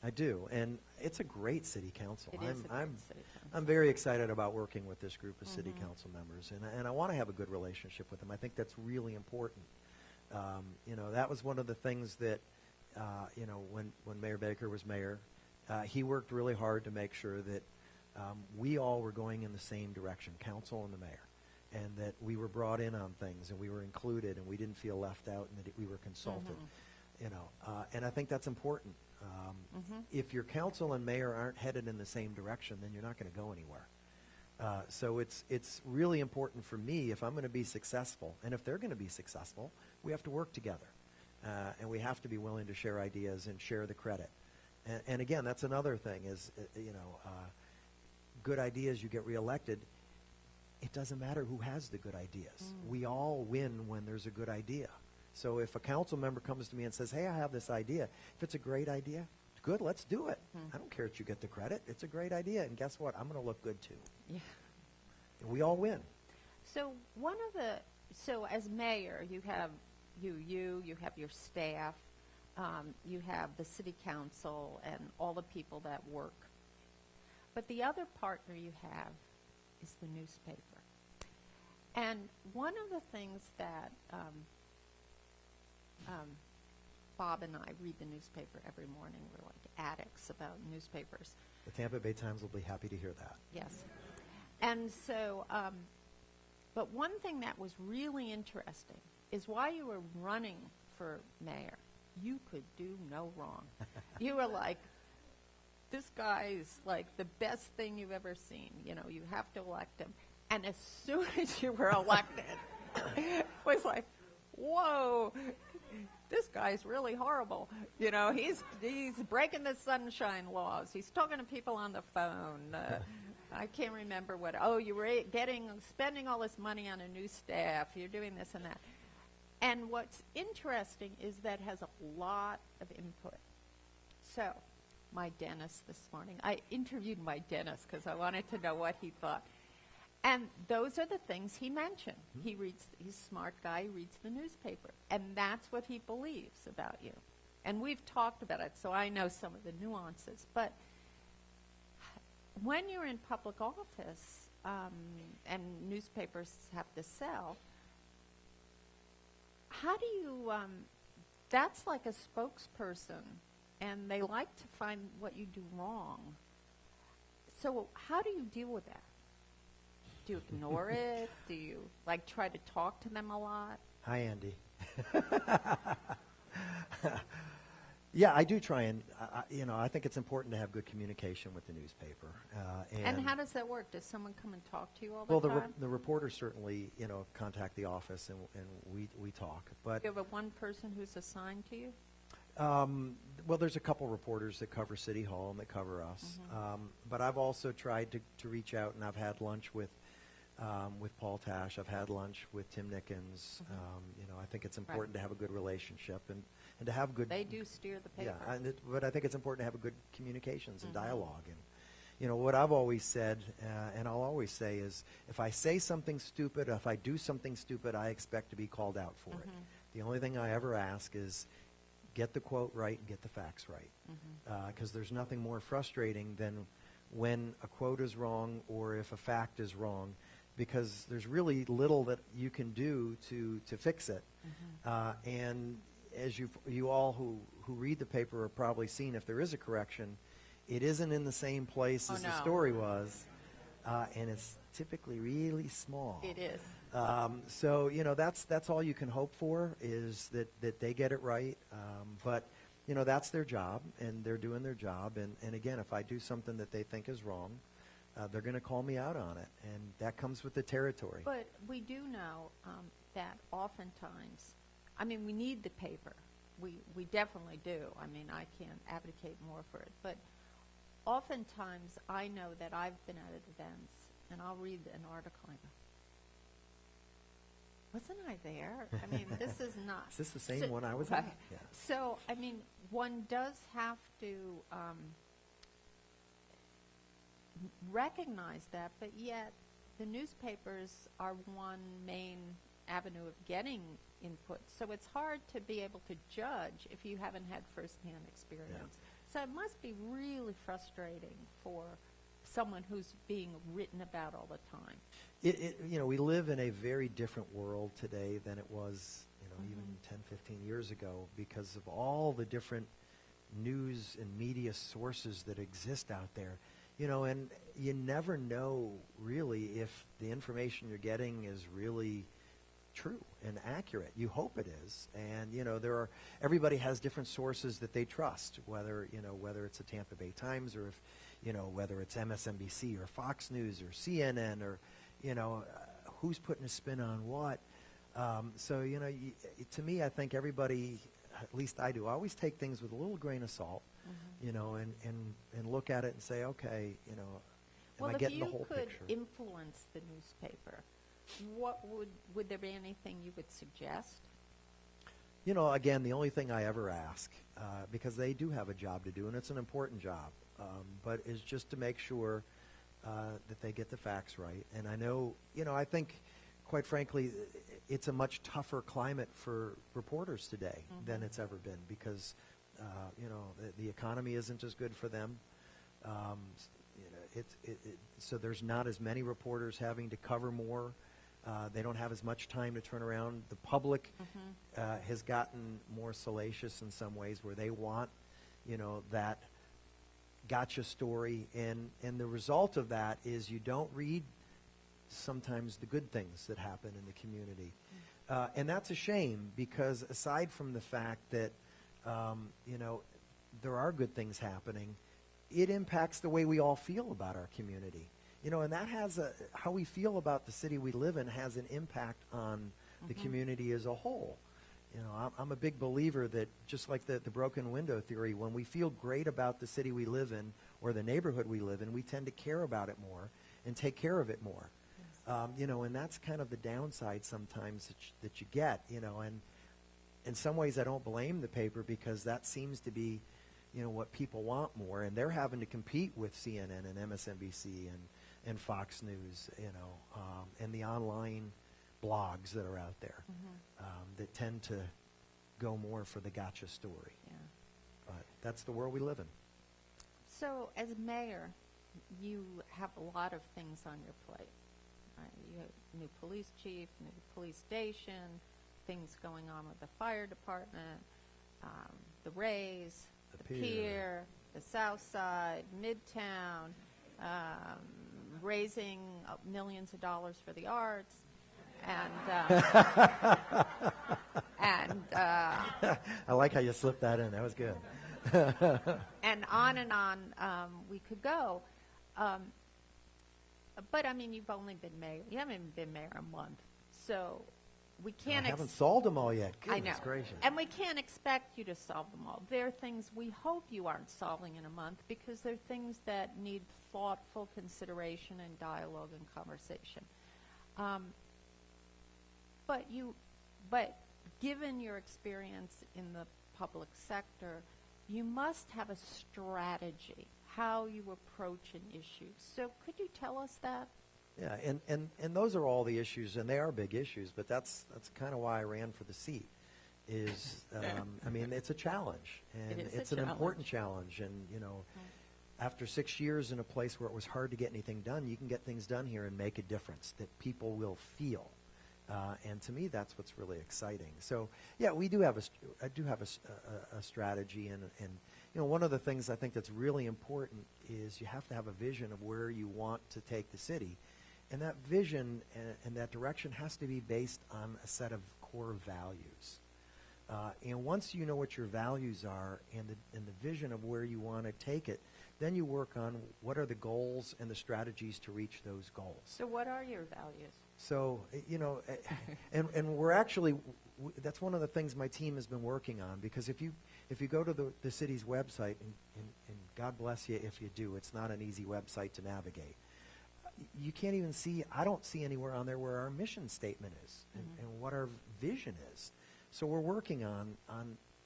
I do, and it's a great city council. It is a great city council. I'm very excited about working with this group of city council members, and I want to have a good relationship with them. I think that's really important. You know, that was one of the things that, you know, when Mayor Baker was mayor, he worked really hard to make sure that we all were going in the same direction, council and the mayor, and that we were brought in on things and we were included and we didn't feel left out and that we were consulted. You know, and I think that's important. If your council and mayor aren't headed in the same direction, then you're not going to go anywhere. So it's really important for me, if I'm going to be successful, and if they're going to be successful, we have to work together. And we have to be willing to share ideas and share the credit. And again, that's another thing is, you know, good ideas, you get reelected. It doesn't matter who has the good ideas. We all win when there's a good idea. So if a council member comes to me and says, hey, I have this idea, if it's a great idea, good, let's do it. I don't care if you get the credit. It's a great idea. And guess what? I'm going to look good too. Yeah. And we all win. So so as mayor, you have you have your staff, you have the city council and all the people that work. But the other partner you have is the newspaper. And one of the things that Bob and I read the newspaper every morning. We're like addicts about newspapers. The Tampa Bay Times will be happy to hear that. Yes. And so, but one thing that was really interesting is while you were running for mayor, you could do no wrong. You were like, this guy is like the best thing you've ever seen. You know, you have to elect him. And as soon as you were elected, it was like, whoa, this guy's really horrible. You know, he's breaking the sunshine laws. He's talking to people on the phone. I can't remember what. Oh, you were spending all this money on a new staff. You're doing this and that. And what's interesting is that has a lot of input. So, my dentist this morning, I interviewed my dentist because I wanted to know what he thought. And those are the things he mentioned. He's a smart guy, he reads the newspaper. And that's what he believes about you. And we've talked about it, so I know some of the nuances. But when you're in public office, and newspapers have to sell, how do you, that's like a spokesperson, and they like to find what you do wrong. So how do you deal with that? Do you ignore it? Do you, like, try to talk to them a lot? Hi, Andy. Yeah, I do try and, I think it's important to have good communication with the newspaper. And how does that work? Does someone come and talk to you all the well, time? the reporters certainly, contact the office and we talk. But Do you have one person who's assigned to you? well, there's a couple reporters that cover City Hall and that cover us. But I've also tried to reach out, and I've had lunch with Paul Tash. I've had lunch with Tim Nickens. I think it's important to have a good relationship and to have good. They do steer the paper. Yeah, but I think it's important to have a good communications and dialogue. And what I've always said, and I'll always say, is if I say something stupid, if I do something stupid, I expect to be called out for it. The only thing I ever ask is get the quote right and get the facts right. Because there's nothing more frustrating than when a quote is wrong or if a fact is wrong, because there's really little that you can do to fix it. And as you all who read the paper have probably seen, if there is a correction, it isn't in the same place as the story was, and it's typically really small. It is. So that's all you can hope for, is that they get it right. But that's their job, and they're doing their job. And again, if I do something that they think is wrong, they're going to call me out on it, and that comes with the territory. But we do know that oftentimes, we need the paper. We definitely do. I can't advocate more for it. But oftentimes, I know that I've been at events, and I'll read an article and go, wasn't I there? This is not. Is this the same one I was at? Yeah. So, one does have to recognize that, but yet the newspapers are one main avenue of getting input. So it's hard to be able to judge if you haven't had firsthand experience. So it must be really frustrating for someone who's being written about all the time. We live in a very different world today than it was, even 10, 15 years ago, because of all the different news and media sources that exist out there. And you never know really if the information you're getting is really true and accurate. You hope it is. And everybody has different sources that they trust, whether it's the Tampa Bay Times, or if whether it's MSNBC or Fox News or CNN, or who's putting a spin on what. So to me, I think everybody, at least I do, I always take things with a little grain of salt, and look at it and say, okay, am I getting the whole picture? Well, if you could influence the newspaper, what would there be anything you would suggest? Again, the only thing I ever ask, because they do have a job to do, and it's an important job, but is just to make sure that they get the facts right. And I know, I think, quite frankly, it's a much tougher climate for reporters today than it's ever been, because the economy isn't as good for them. So there's not as many reporters having to cover more. They don't have as much time to turn around. The public has gotten more salacious in some ways, where they want, that gotcha story. And the result of that is you don't read sometimes the good things that happen in the community. And that's a shame, because aside from the fact that, there are good things happening, it impacts the way we all feel about our community. And that has how we feel about the city we live in has an impact on the community as a whole. I'm a big believer that, just like the broken window theory, when we feel great about the city we live in or the neighborhood we live in, we tend to care about it more and take care of it more. And that's kind of the downside sometimes that you get, in some ways, I don't blame the paper because that seems to be, what people want more, and they're having to compete with CNN and MSNBC and Fox News, and the online blogs that are out there that tend to go more for the gotcha story. Yeah. But that's the world we live in. So, as mayor, you have a lot of things on your plate. Right? You have new police chief, new police station, things going on with the fire department, the Rays, the pier, the South Side, Midtown, raising millions of dollars for the arts, and I like how you slipped that in. That was good. and on we could go. But I mean, you've only been mayor. You haven't even been mayor a month, so we can't. I haven't solved them all yet. Goodness I know, gracious. and we can't expect you to solve them all. There are things we hope you aren't solving in a month because they're things that need thoughtful consideration and dialogue and conversation. But given your experience in the public sector, you must have a strategy how you approach an issue. So could you tell us that? Yeah, and those are all the issues, and they are big issues, but that's kind of why I ran for the seat. I mean, it's a challenge, and it's an important challenge. And, after 6 years in a place where it was hard to get anything done, you can get things done here and make a difference that people will feel. And to me, that's what's really exciting. So, yeah, I do have a strategy, and one of the things I think that's really important is you have to have a vision of where you want to take the city, and that vision and that direction has to be based on a set of core values. And once you know what your values are and the vision of where you want to take it, then you work on what are the goals and the strategies to reach those goals. So what are your values? So, and we're actually, that's one of the things my team has been working on, because if you go to the city's website, and God bless you if you do, it's not an easy website to navigate. You can't even see, I don't see anywhere on there where our mission statement is and what our vision is. So we're working on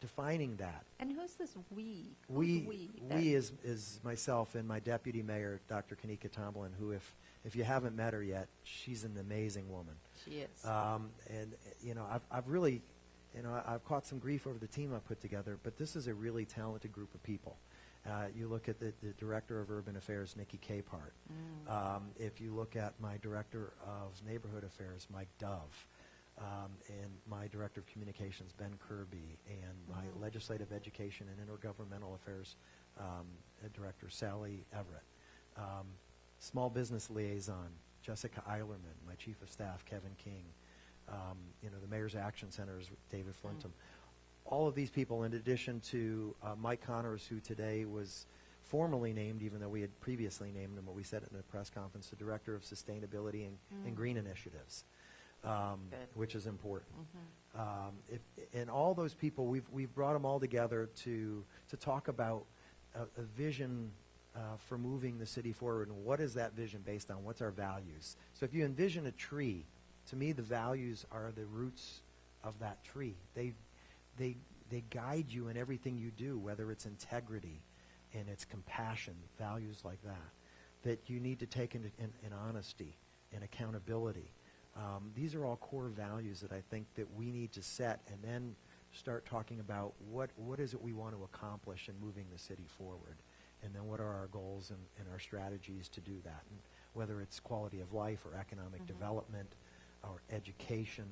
defining that. And who's this we? We is myself and my deputy mayor, Dr. Kanika Tomlin, who, if you haven't met her yet, she's an amazing woman. She is. And I've really, I've caught some grief over the team I put together, but this is a really talented group of people. You look at the director of urban affairs, Nikki Capehart. If you look at my director of neighborhood affairs, Mike Dove. And my director of communications, Ben Kirby, and my legislative education and intergovernmental affairs director, Sally Everett. Small business liaison, Jessica Eilerman. My chief of staff, Kevin King. The Mayor's Action Center is David Flintham. All of these people, in addition to Mike Connors, who today was formally named, even though we had previously named him, but we said it in the press conference, the director of sustainability and green initiatives. Which is important. And all those people, we've brought them all together to talk about a vision for moving the city forward, and what is that vision based on? What's our values? So if you envision a tree, to me the values are the roots of that tree. They guide you in everything you do, whether it's integrity and it's compassion, values like that you need to take in honesty and accountability. These are all core values that I think that we need to set, and then start talking about what is it we want to accomplish in moving the city forward, and then what are our goals and our strategies to do that, and whether it's quality of life or economic development or education,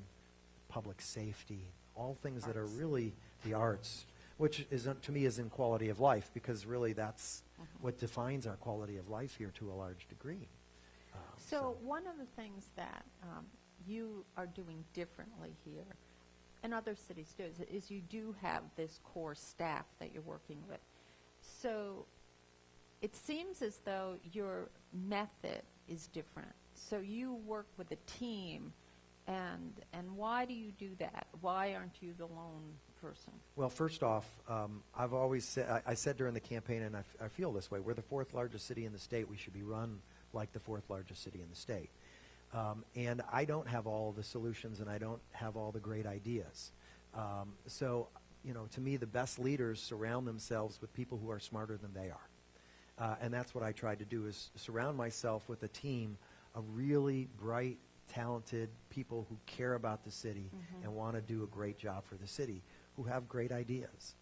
public safety, all things that are really the arts, which is to me is in quality of life, because really that's what defines our quality of life here to a large degree. So one of the things that you are doing differently here, and other cities do, is you do have this core staff that you're working with. So it seems as though your method is different. So you work with a team, and why do you do that? Why aren't you the lone person? Well, first off, I've always said, I said during the campaign, and I feel this way, we're the fourth largest city in the state. We should be run like the fourth largest city in the state. And I don't have all the solutions, and I don't have all the great ideas. So, to me, the best leaders surround themselves with people who are smarter than they are. And that's what I tried to do, is surround myself with a team of really bright, talented people who care about the city and want to do a great job for the city, who have great ideas.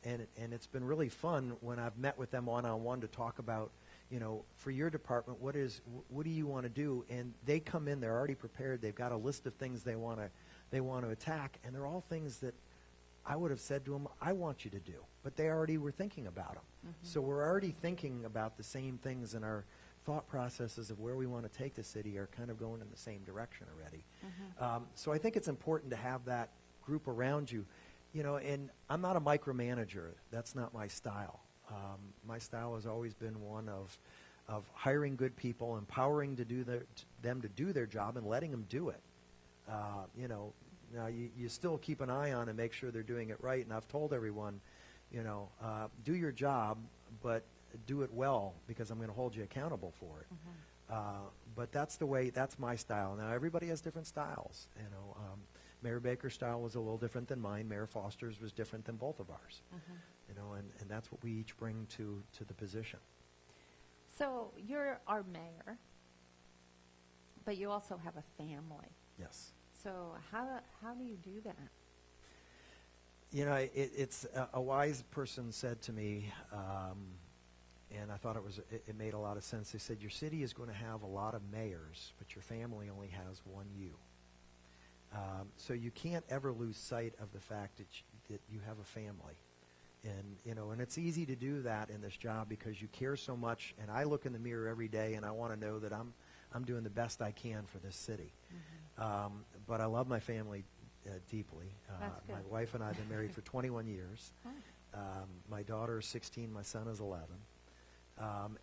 And it's been really fun when I've met with them one-on-one to talk about, for your department, what do you want to do? And they come in, they're already prepared. They've got a list of things they want to attack, and they're all things that I would have said to them, I want you to do. But they already were thinking about them. So we're already thinking about the same things, and our thought processes of where we want to take the city are kind of going in the same direction already. So I think it's important to have that group around you. And I'm not a micromanager. That's not my style. My style has always been one of hiring good people, empowering them to do their job, and letting them do it. Now you still keep an eye on and make sure they're doing it right. And I've told everyone, do your job, but do it well, because I'm going to hold you accountable for it. But that's my style. Now everybody has different styles. Mayor Baker's style was a little different than mine. Mayor Foster's was different than both of ours. And that's what we each bring to the position. So you're our mayor, but you also have a family. Yes. So how do you do that? It's a wise person said to me, and I thought it made a lot of sense. They said, your city is going to have a lot of mayors, but your family only has one you. So you can't ever lose sight of the fact that you have a family. And it's easy to do that in this job because you care so much. And I look in the mirror every day and I want to know that I'm doing the best I can for this city. But I love my family deeply. My wife and I have been married for 21 years. My daughter is 16, my son is 11.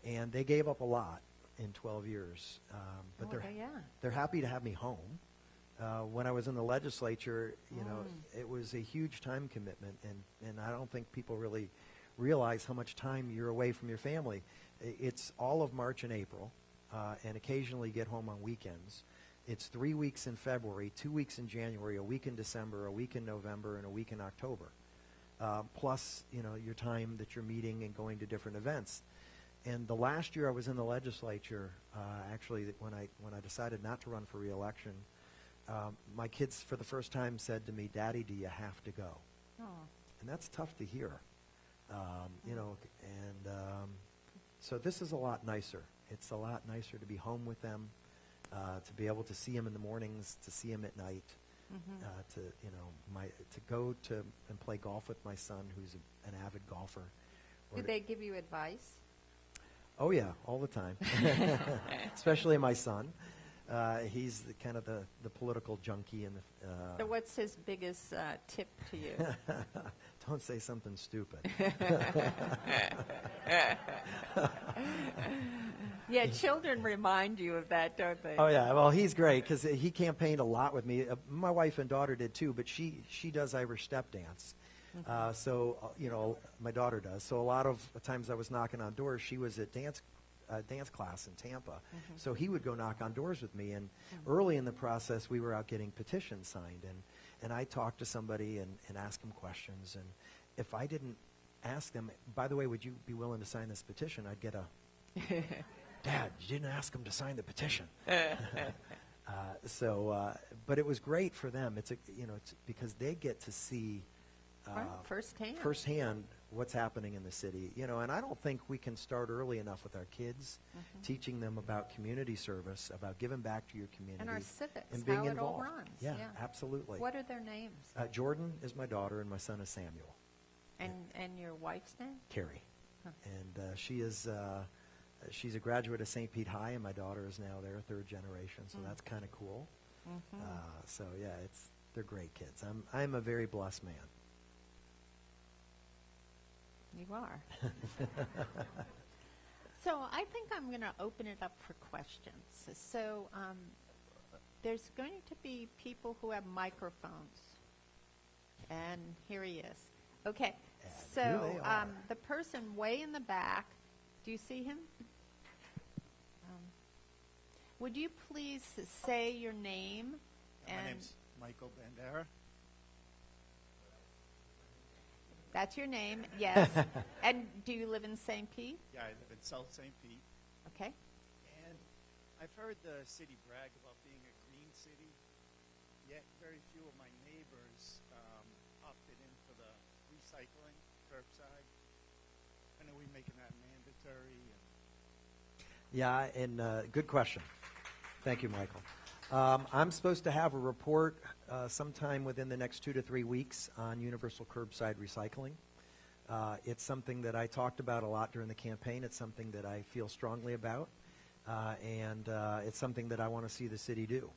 And they gave up a lot in 12 years. But they're happy to have me home. When I was in the legislature, it was a huge time commitment, and I don't think people really realize how much time you're away from your family. It's all of March and April, and occasionally get home on weekends. It's 3 weeks in February, 2 weeks in January, a week in December, a week in November, and a week in October. Plus, your time that you're meeting and going to different events. And the last year I was in the legislature, actually, when I decided not to run for re-election, my kids, for the first time, said to me, "Daddy, do you have to go?" And that's tough to hear, so this is a lot nicer. It's a lot nicer to be home with them, to be able to see them in the mornings, to see them at night, to go to and play golf with my son, who's an avid golfer. Do they give you advice? Oh yeah, all the time, especially my son. He's kind of the political junkie. So what's his biggest tip to you? Don't say something stupid. Yeah, children remind you of that, don't they? Oh, yeah. Well, he's great because he campaigned a lot with me. My wife and daughter did, too, but she does Irish step dance. My daughter does. So a lot of times I was knocking on doors. She was at dance class in Tampa. So he would go knock on doors with me. And early in the process, we were out getting petitions signed. And I talked to somebody and asked them questions. And if I didn't ask them, by the way, would you be willing to sign this petition? I'd get a, Dad, you didn't ask them to sign the petition. But it was great for them. It's because they get to see firsthand what's happening in the city, and I don't think we can start early enough with our kids, teaching them about community service, about giving back to your community. And our civics, and being how involved. It all runs. Yeah, absolutely. What are their names? Jordan is my daughter, and my son is Samuel. And your wife's name? Carrie. And she's a graduate of St. Pete High, and my daughter is now their third generation, so that's kind of cool. So yeah, they're great kids. I'm a very blessed man. You are. So I think I'm going to open it up for questions. So there's going to be people who have microphones. And here he is. Okay. And so here they are. the person way in the back, do you see him? Would you please say your name? My name's Michael Bandera. That's your name, yes. And do you live in St. Pete? Yeah, I live in South St. Pete. Okay. And I've heard the city brag about being a green city, yet very few of my neighbors opted in for the recycling curbside. When are we making that mandatory? Yeah, and good question. Thank you, Michael. I'm supposed to have a report sometime within the next 2 to 3 weeks on universal curbside recycling. It's something that I talked about a lot during the campaign. It's something that I feel strongly about, and it's something that I want to see the city do.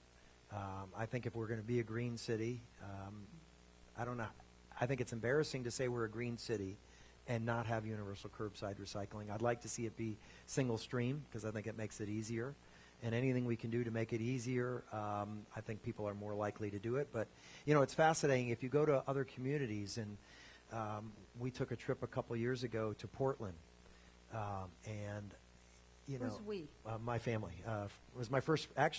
I think if we're going to be a green city, I don't know. I think it's embarrassing to say we're a green city and not have universal curbside recycling. I'd like to see it be single stream because I think it makes it easier. And anything we can do to make it easier, I think people are more likely to do it. But, you know, it's fascinating. If you go to other communities, and we took a trip a couple years ago to Portland, and, you know. Who's we? My family. It was my first, no,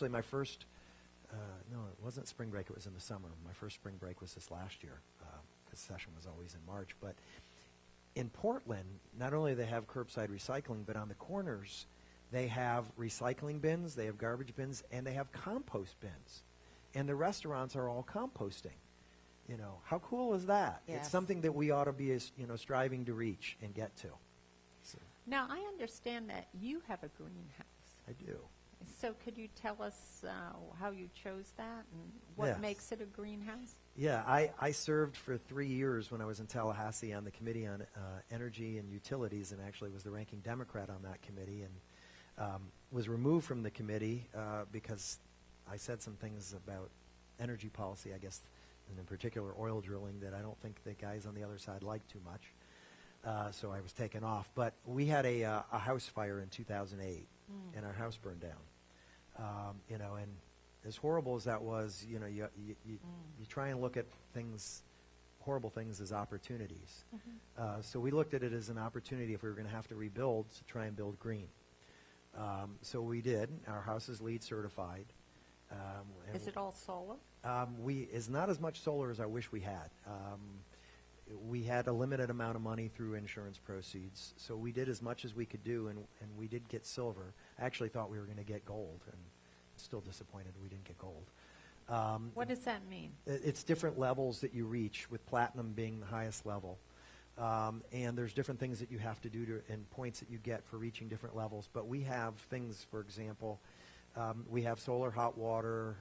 it wasn't spring break. It was in the summer. My first spring break was this last year because session was always in March. But in Portland, not only do they have curbside recycling, but on the corners, they have recycling bins, they have garbage bins, and they have compost bins. And the restaurants are all composting. You know, how cool is that? Yes. It's something that we ought to be, striving to reach and get to. So, Now, I understand that you have a greenhouse. I do. So could you tell us how you chose that and what Yes. makes it a greenhouse? Yeah, I served for 3 years when I was in Tallahassee on the Committee on Energy and Utilities, and actually was the ranking Democrat on that committee, and was removed from the committee because I said some things about energy policy, I guess, and in particular oil drilling, that I don't think the guys on the other side liked too much. So I was taken off. But we had a house fire in 2008, and our house burned down. And as horrible as that was, you try and look at things, horrible things, as opportunities. So we looked at it as an opportunity, if we were going to have to rebuild, to try and build green. So we did. Our house is LEED certified. Is it all solar? It's not as much solar as I wish we had. We had a limited amount of money through insurance proceeds, so we did as much as we could do, and we did get silver. I actually thought we were going to get gold, and still disappointed we didn't get gold. What does that mean? It's different levels that you reach, with platinum being the highest level. And there's different things that you have to do and points that you get for reaching different levels. But we have things, for example, we have solar hot water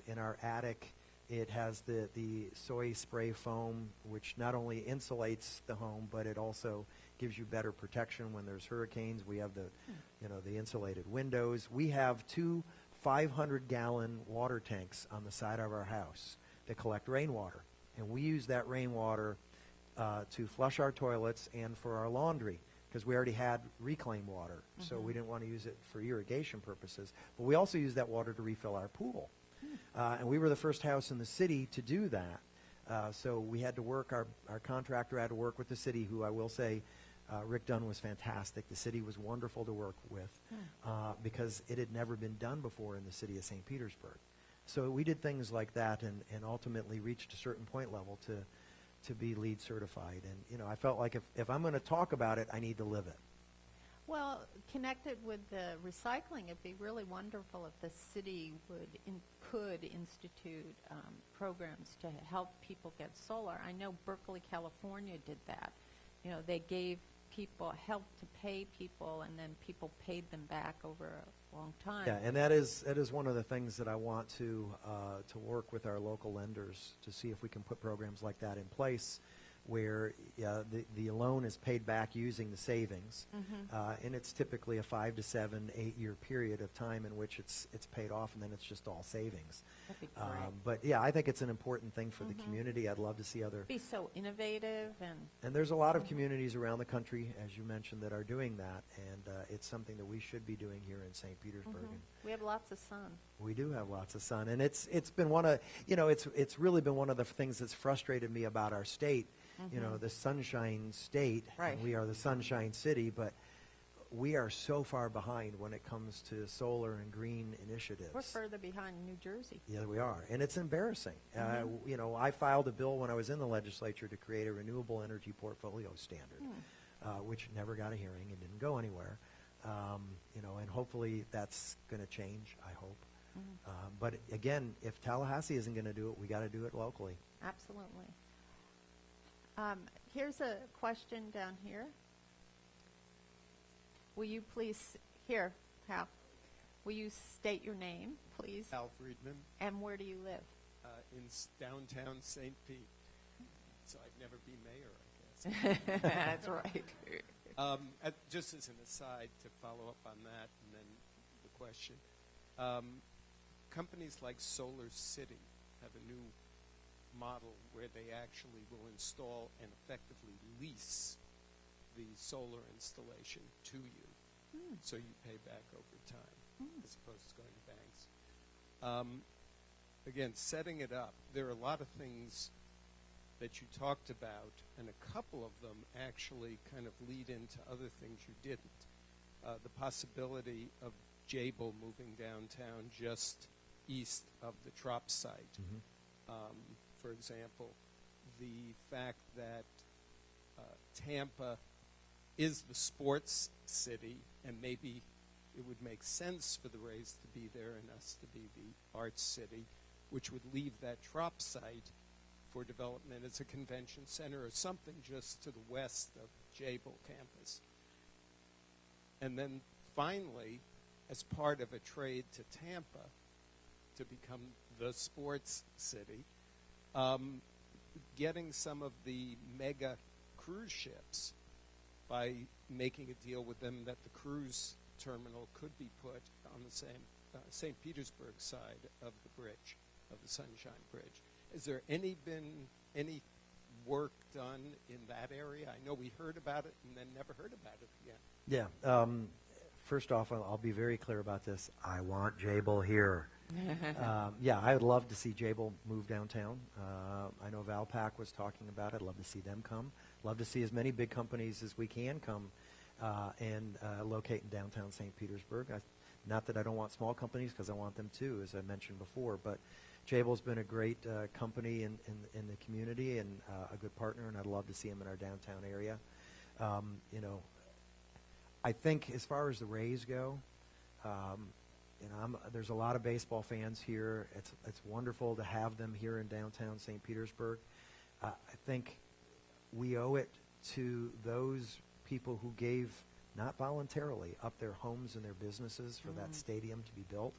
in our attic. It has the soy spray foam, which not only insulates the home, but it also gives you better protection when there's hurricanes. We have the insulated windows. We have 2 500-gallon water tanks on the side of our house that collect rainwater. And we use that rainwater to flush our toilets and for our laundry, because we already had reclaimed water, so we didn't want to use it for irrigation purposes. But we also use that water to refill our pool. And we were the first house in the city to do that. So we had to work, our contractor had to work with the city, who I will say, Rick Dunn was fantastic. The city was wonderful to work with because it had never been done before in the city of St. Petersburg. So we did things like that and ultimately reached a certain point level to be LEED certified. And, I felt like if I'm going to talk about it, I need to live it. Well, connected with the recycling, it'd be really wonderful if the city could institute programs to help people get solar. I know Berkeley, California did that. They gave people help to pay people, and then people paid them back over a long time. Yeah, and that is one of the things that I want to work with our local lenders to see if we can put programs like that in place, where the loan is paid back using the savings, and it's typically a 5 to 7, 8 year period of time in which it's paid off, and then it's just all savings. That'd be great. But yeah, I think it's an important thing for the community. I'd love to see other. Be so innovative And there's a lot of communities around the country, as you mentioned, that are doing that, and it's something that we should be doing here in St. Petersburg. And we have lots of sun. we do have lots of sun, and it's been one of it's really been one of the things that's frustrated me about our state. The sunshine state, Right. and we are the sunshine city, but we are so far behind when it comes to solar and green initiatives. We're further behind New Jersey. Yeah, we are, and it's embarrassing. You know, I filed a bill when I was in the legislature to create a renewable energy portfolio standard, which never got a hearing and didn't go anywhere. You know, and hopefully that's going to change, I hope. But again, if Tallahassee isn't going to do it, we got to do it locally. Absolutely. Here's a question down here. Will you please, here, Hal, will you state your name, please? Al Friedman, And where do you live? in downtown St. Pete. So I'd never be mayor, I guess. That's right. Just as an aside to follow up on that and then the question, companies like Solar City have a new model where they actually will install and effectively lease the solar installation to you. So you pay back over time as opposed to going to banks. Again, setting it up, there are a lot of things that you talked about, and a couple of them actually kind of lead into other things you didn't. The possibility of Jable moving downtown just east of the Trop site. For example, the fact that Tampa is the sports city, and maybe it would make sense for the Rays to be there and us to be the arts city, which would leave that Trop site for development as a convention center or something just to the west of Jable campus. And then finally, as part of a trade to Tampa to become the sports city, getting some of the mega cruise ships by making a deal with them that the cruise terminal could be put on the same St. Petersburg side of the bridge, of the Sunshine Bridge. Has there been any work done in that area? I know we heard about it and then never heard about it again. Yeah. First off, I'll be very clear about this. I want Jable here. Yeah, I would love to see Jable move downtown. I know Valpak was talking about it. I'd love to see them come. Love to see as many big companies as we can come and locate in downtown St. Petersburg. Not that I don't want small companies, because I want them too, as I mentioned before, but Jable's been a great company in the community and a good partner, and I'd love to see them in our downtown area. You know, I think as far as the Rays go, you know, there's a lot of baseball fans here. It's wonderful to have them here in downtown St. Petersburg. I think we owe it to those people who gave, not voluntarily, up their homes and their businesses for that stadium to be built,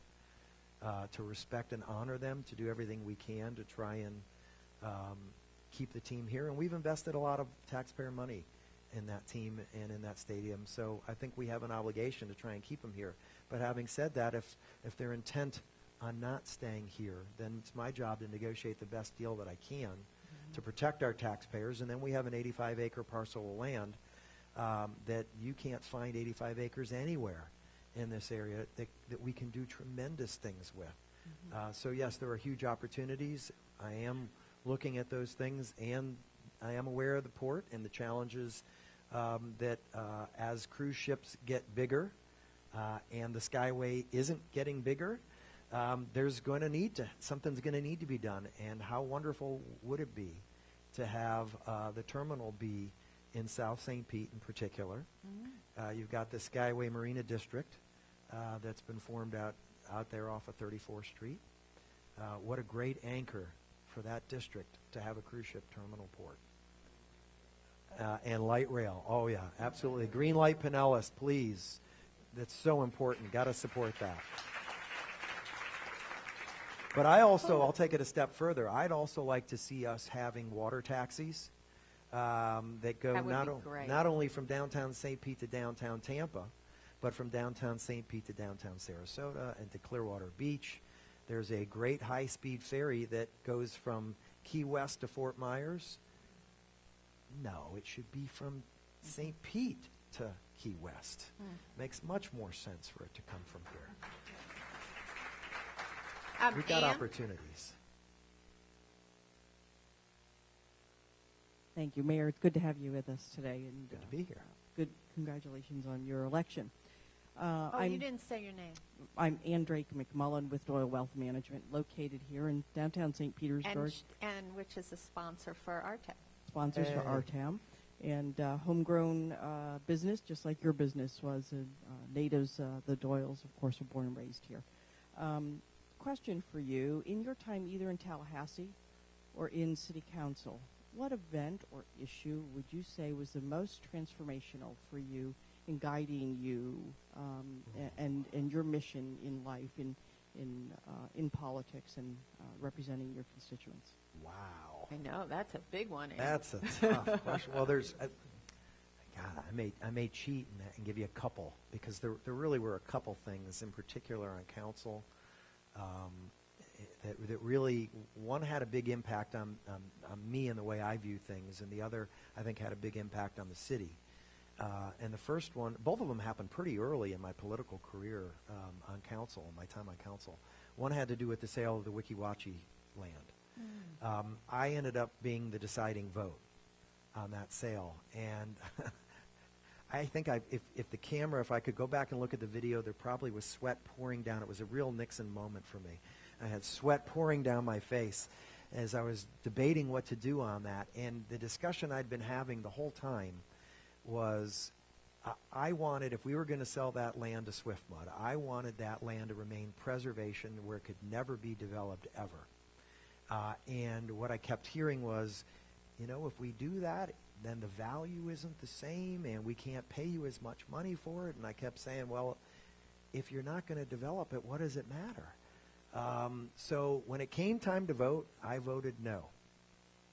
to respect and honor them, to do everything we can to try and keep the team here. And we've invested a lot of taxpayer money in that team and in that stadium. So I think we have an obligation to try and keep them here. But having said that, if they're intent on not staying here, then it's my job to negotiate the best deal that I can to protect our taxpayers. And then we have an 85-acre parcel of land that you can't find 85 acres anywhere in this area that we can do tremendous things with. So yes, there are huge opportunities. I am looking at those things, and I am aware of the port and the challenges that as cruise ships get bigger and the Skyway isn't getting bigger, there's going to something's going to need to be done. And how wonderful would it be to have the terminal be in South St. Pete in particular? You've got the Skyway Marina District that's been formed out there off of 34th Street. What a great anchor for that district to have a cruise ship terminal port. And light rail. Oh, yeah, absolutely. Green light Pinellas, please. That's so important. Got to support that. But I'll take it a step further. I'd also like to see us having water taxis that go not only from downtown St. Pete to downtown Tampa, but from downtown St. Pete to downtown Sarasota and to Clearwater Beach. There's a great high-speed ferry that goes from Key West to Fort Myers. No, it should be from St. Pete to Key West. Makes much more sense for it to come from here. We've got opportunities. Thank you, Mayor. It's good to have you with us today. And Good to be here. Good congratulations on your election. You didn't say your name. I'm Ann Drake McMullen with Doyle Wealth Management, located here in downtown St. Petersburg. And which is a sponsor for RTAM. Sponsors for RTAM. And homegrown business, just like your business was. Natives, the Doyles, of course, were born and raised here. Question for you. In your time either in Tallahassee or in City Council, what event or issue would you say was the most transformational for you in guiding you and your mission in life, in politics and representing your constituents? Wow. I know, that's a big one. Ann. That's a tough question. Well, God, I may cheat and give you a couple, because there really were a couple things in particular on council that really, one had a big impact on me and the way I view things, and the other, I think, had a big impact on the city. And the first one, both of them happened pretty early in my political career on council, my time on council. One had to do with the sale of the Weeki Wachee land. I ended up being the deciding vote on that sale. And I think if I could go back and look at the video, there probably was sweat pouring down. It was a real Nixon moment for me. I had sweat pouring down my face as I was debating what to do on that. And the discussion I'd been having the whole time was I wanted, if we were going to sell that land to Swiftmud, I wanted that land to remain preservation where it could never be developed ever. And what I kept hearing was, if we do that, then the value isn't the same and we can't pay you as much money for it. And I kept saying, well, if you're not going to develop it, what does it matter? So when it came time to vote, I voted no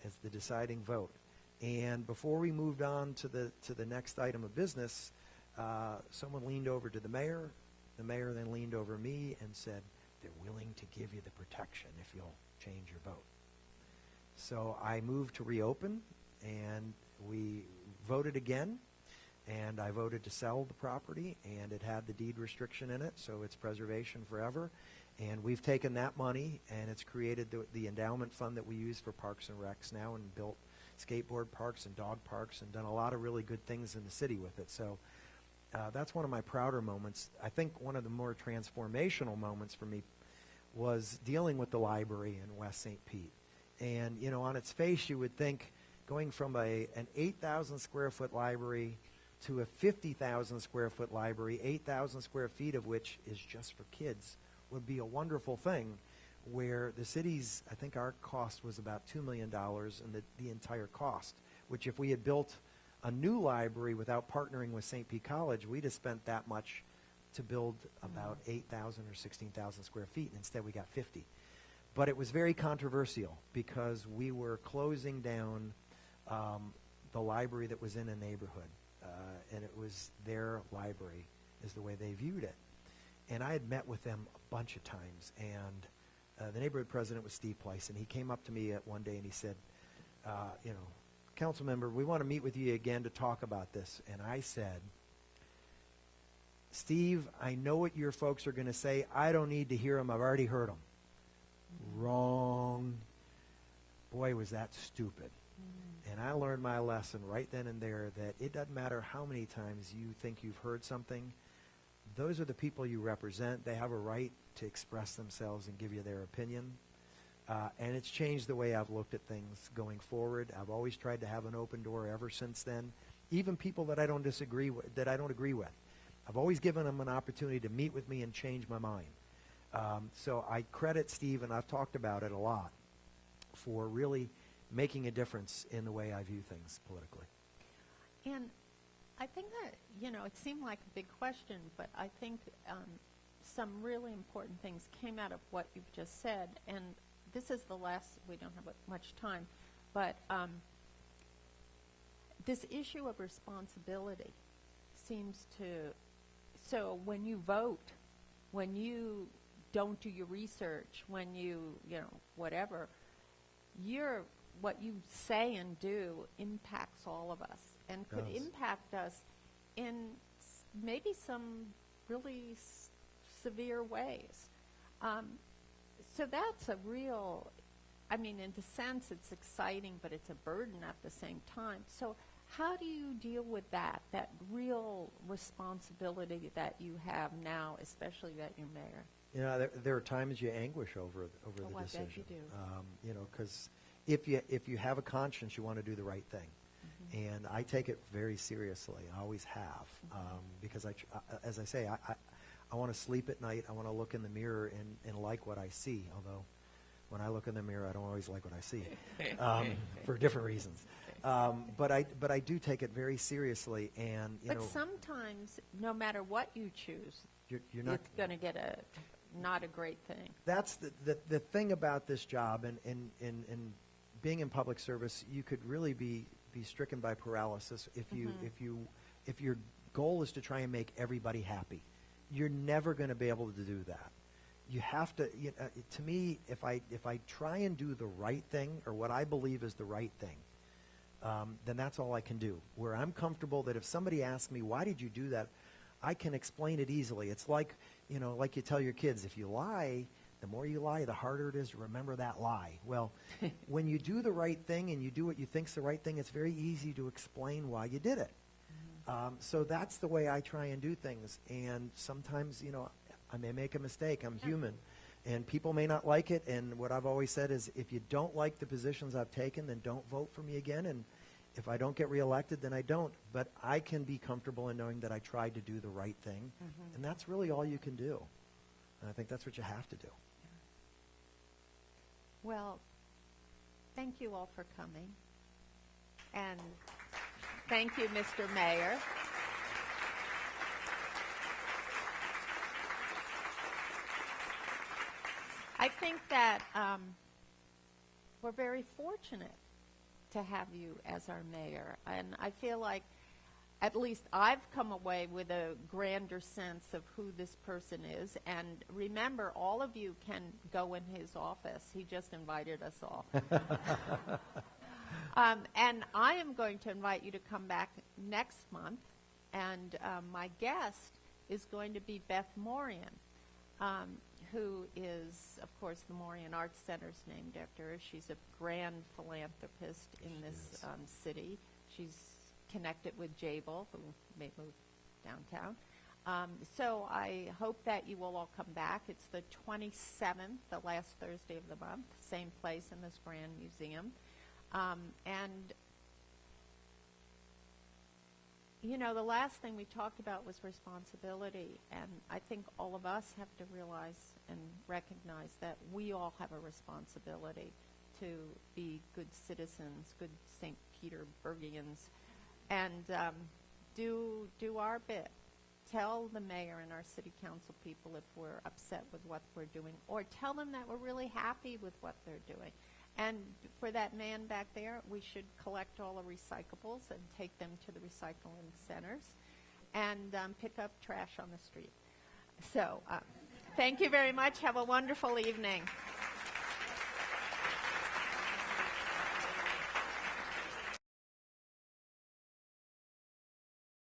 as the deciding vote. And before we moved on to the next item of business, someone leaned over to the mayor. The mayor then leaned over me and said, they're willing to give you the protection if you'll change your vote. So I moved to reopen, and we voted again, and I voted to sell the property, and it had the deed restriction in it, so it's preservation forever. And we've taken that money, and it's created the endowment fund that we use for parks and recs now, and built skateboard parks and dog parks and done a lot of really good things in the city with it. So that's one of my prouder moments. I think one of the more transformational moments for me was dealing with the library in West St. Pete. And, on its face, you would think going from an 8,000 square foot library to a 50,000 square foot library, 8,000 square feet of which is just for kids, would be a wonderful thing, where the city's, I think our cost was about $2 million in the entire cost, which if we had built a new library without partnering with St. Pete College, we'd have spent that much to build about 8,000 or 16,000 square feet, and instead we got 50. But it was very controversial because we were closing down the library that was in a neighborhood, and it was their library is the way they viewed it. And I had met with them a bunch of times, and the neighborhood president was Steve Pleiss, and he came up to me one day and he said, council member, we want to meet with you again to talk about this. And I said, Steve, I know what your folks are going to say. I don't need to hear them. I've already heard them. Wrong. Boy, was that stupid. And I learned my lesson right then and there that it doesn't matter how many times you think you've heard something. Those are the people you represent. They have a right to express themselves and give you their opinion. And it's changed the way I've looked at things going forward. I've always tried to have an open door ever since then. Even people that I don't agree with. I've always given them an opportunity to meet with me and change my mind. So I credit Steve, and I've talked about it a lot, for really making a difference in the way I view things politically. And I think that, it seemed like a big question, but I think some really important things came out of what you've just said. And this is the last, we don't have much time, but this issue of responsibility seems to, so when you vote, when you don't do your research, when you whatever, what you say and do impacts all of us and could impact us in maybe some really severe ways. So that's a real, in a sense it's exciting, but it's a burden at the same time. So how do you deal with that real responsibility that you have now, especially that you're mayor? You know, there are times you anguish over Oh, the I bet decision. you do. You know, because if you have a conscience, you want to do the right thing, and I take it very seriously. I always have, because as I say, I want to sleep at night. I want to look in the mirror and like what I see. Although, when I look in the mirror, I don't always like what I see, for different reasons. But I do take it very seriously, and But sometimes, no matter what you choose, you're not. it's going to get not a great thing. That's the thing about this job, and being in public service, you could really be stricken by paralysis if your goal is to try and make everybody happy. You're never going to be able to do that. You have to. To me, if I try and do the right thing, or what I believe is the right thing, then that's all I can do. Where I'm comfortable that if somebody asks me, why did you do that, I can explain it easily. It's like, like you tell your kids, if you lie, the more you lie, the harder it is to remember that lie. Well, when you do the right thing and you do what you think's the right thing, it's very easy to explain why you did it. So that's the way I try and do things. And sometimes, I may make a mistake. I'm human. And people may not like it. And what I've always said is, if you don't like the positions I've taken, then don't vote for me again. And if I don't get reelected, then I don't. But I can be comfortable in knowing that I tried to do the right thing. And that's really all you can do. And I think that's what you have to do. Well, thank you all for coming. And thank you, Mr. Mayor. I think that we're very fortunate to have you as our mayor. And I feel like at least I've come away with a grander sense of who this person is. And remember, all of you can go in his office. He just invited us all. And I am going to invite you to come back next month. And my guest is going to be Beth Morian, who is, of course, the Morian Arts Center is named after her. She's a grand philanthropist in this city. She's connected with Jabal, who may move downtown. So I hope that you will all come back. It's the 27th, the last Thursday of the month, same place in this grand museum. And, the last thing we talked about was responsibility. And I think all of us have to realize and recognize that we all have a responsibility to be good citizens, good St. Petersburgians, and do our bit. Tell the mayor and our city council people if we're upset with what we're doing, or tell them that we're really happy with what they're doing. And for that man back there, we should collect all the recyclables and take them to the recycling centers and pick up trash on the street. So thank you very much. Have a wonderful evening.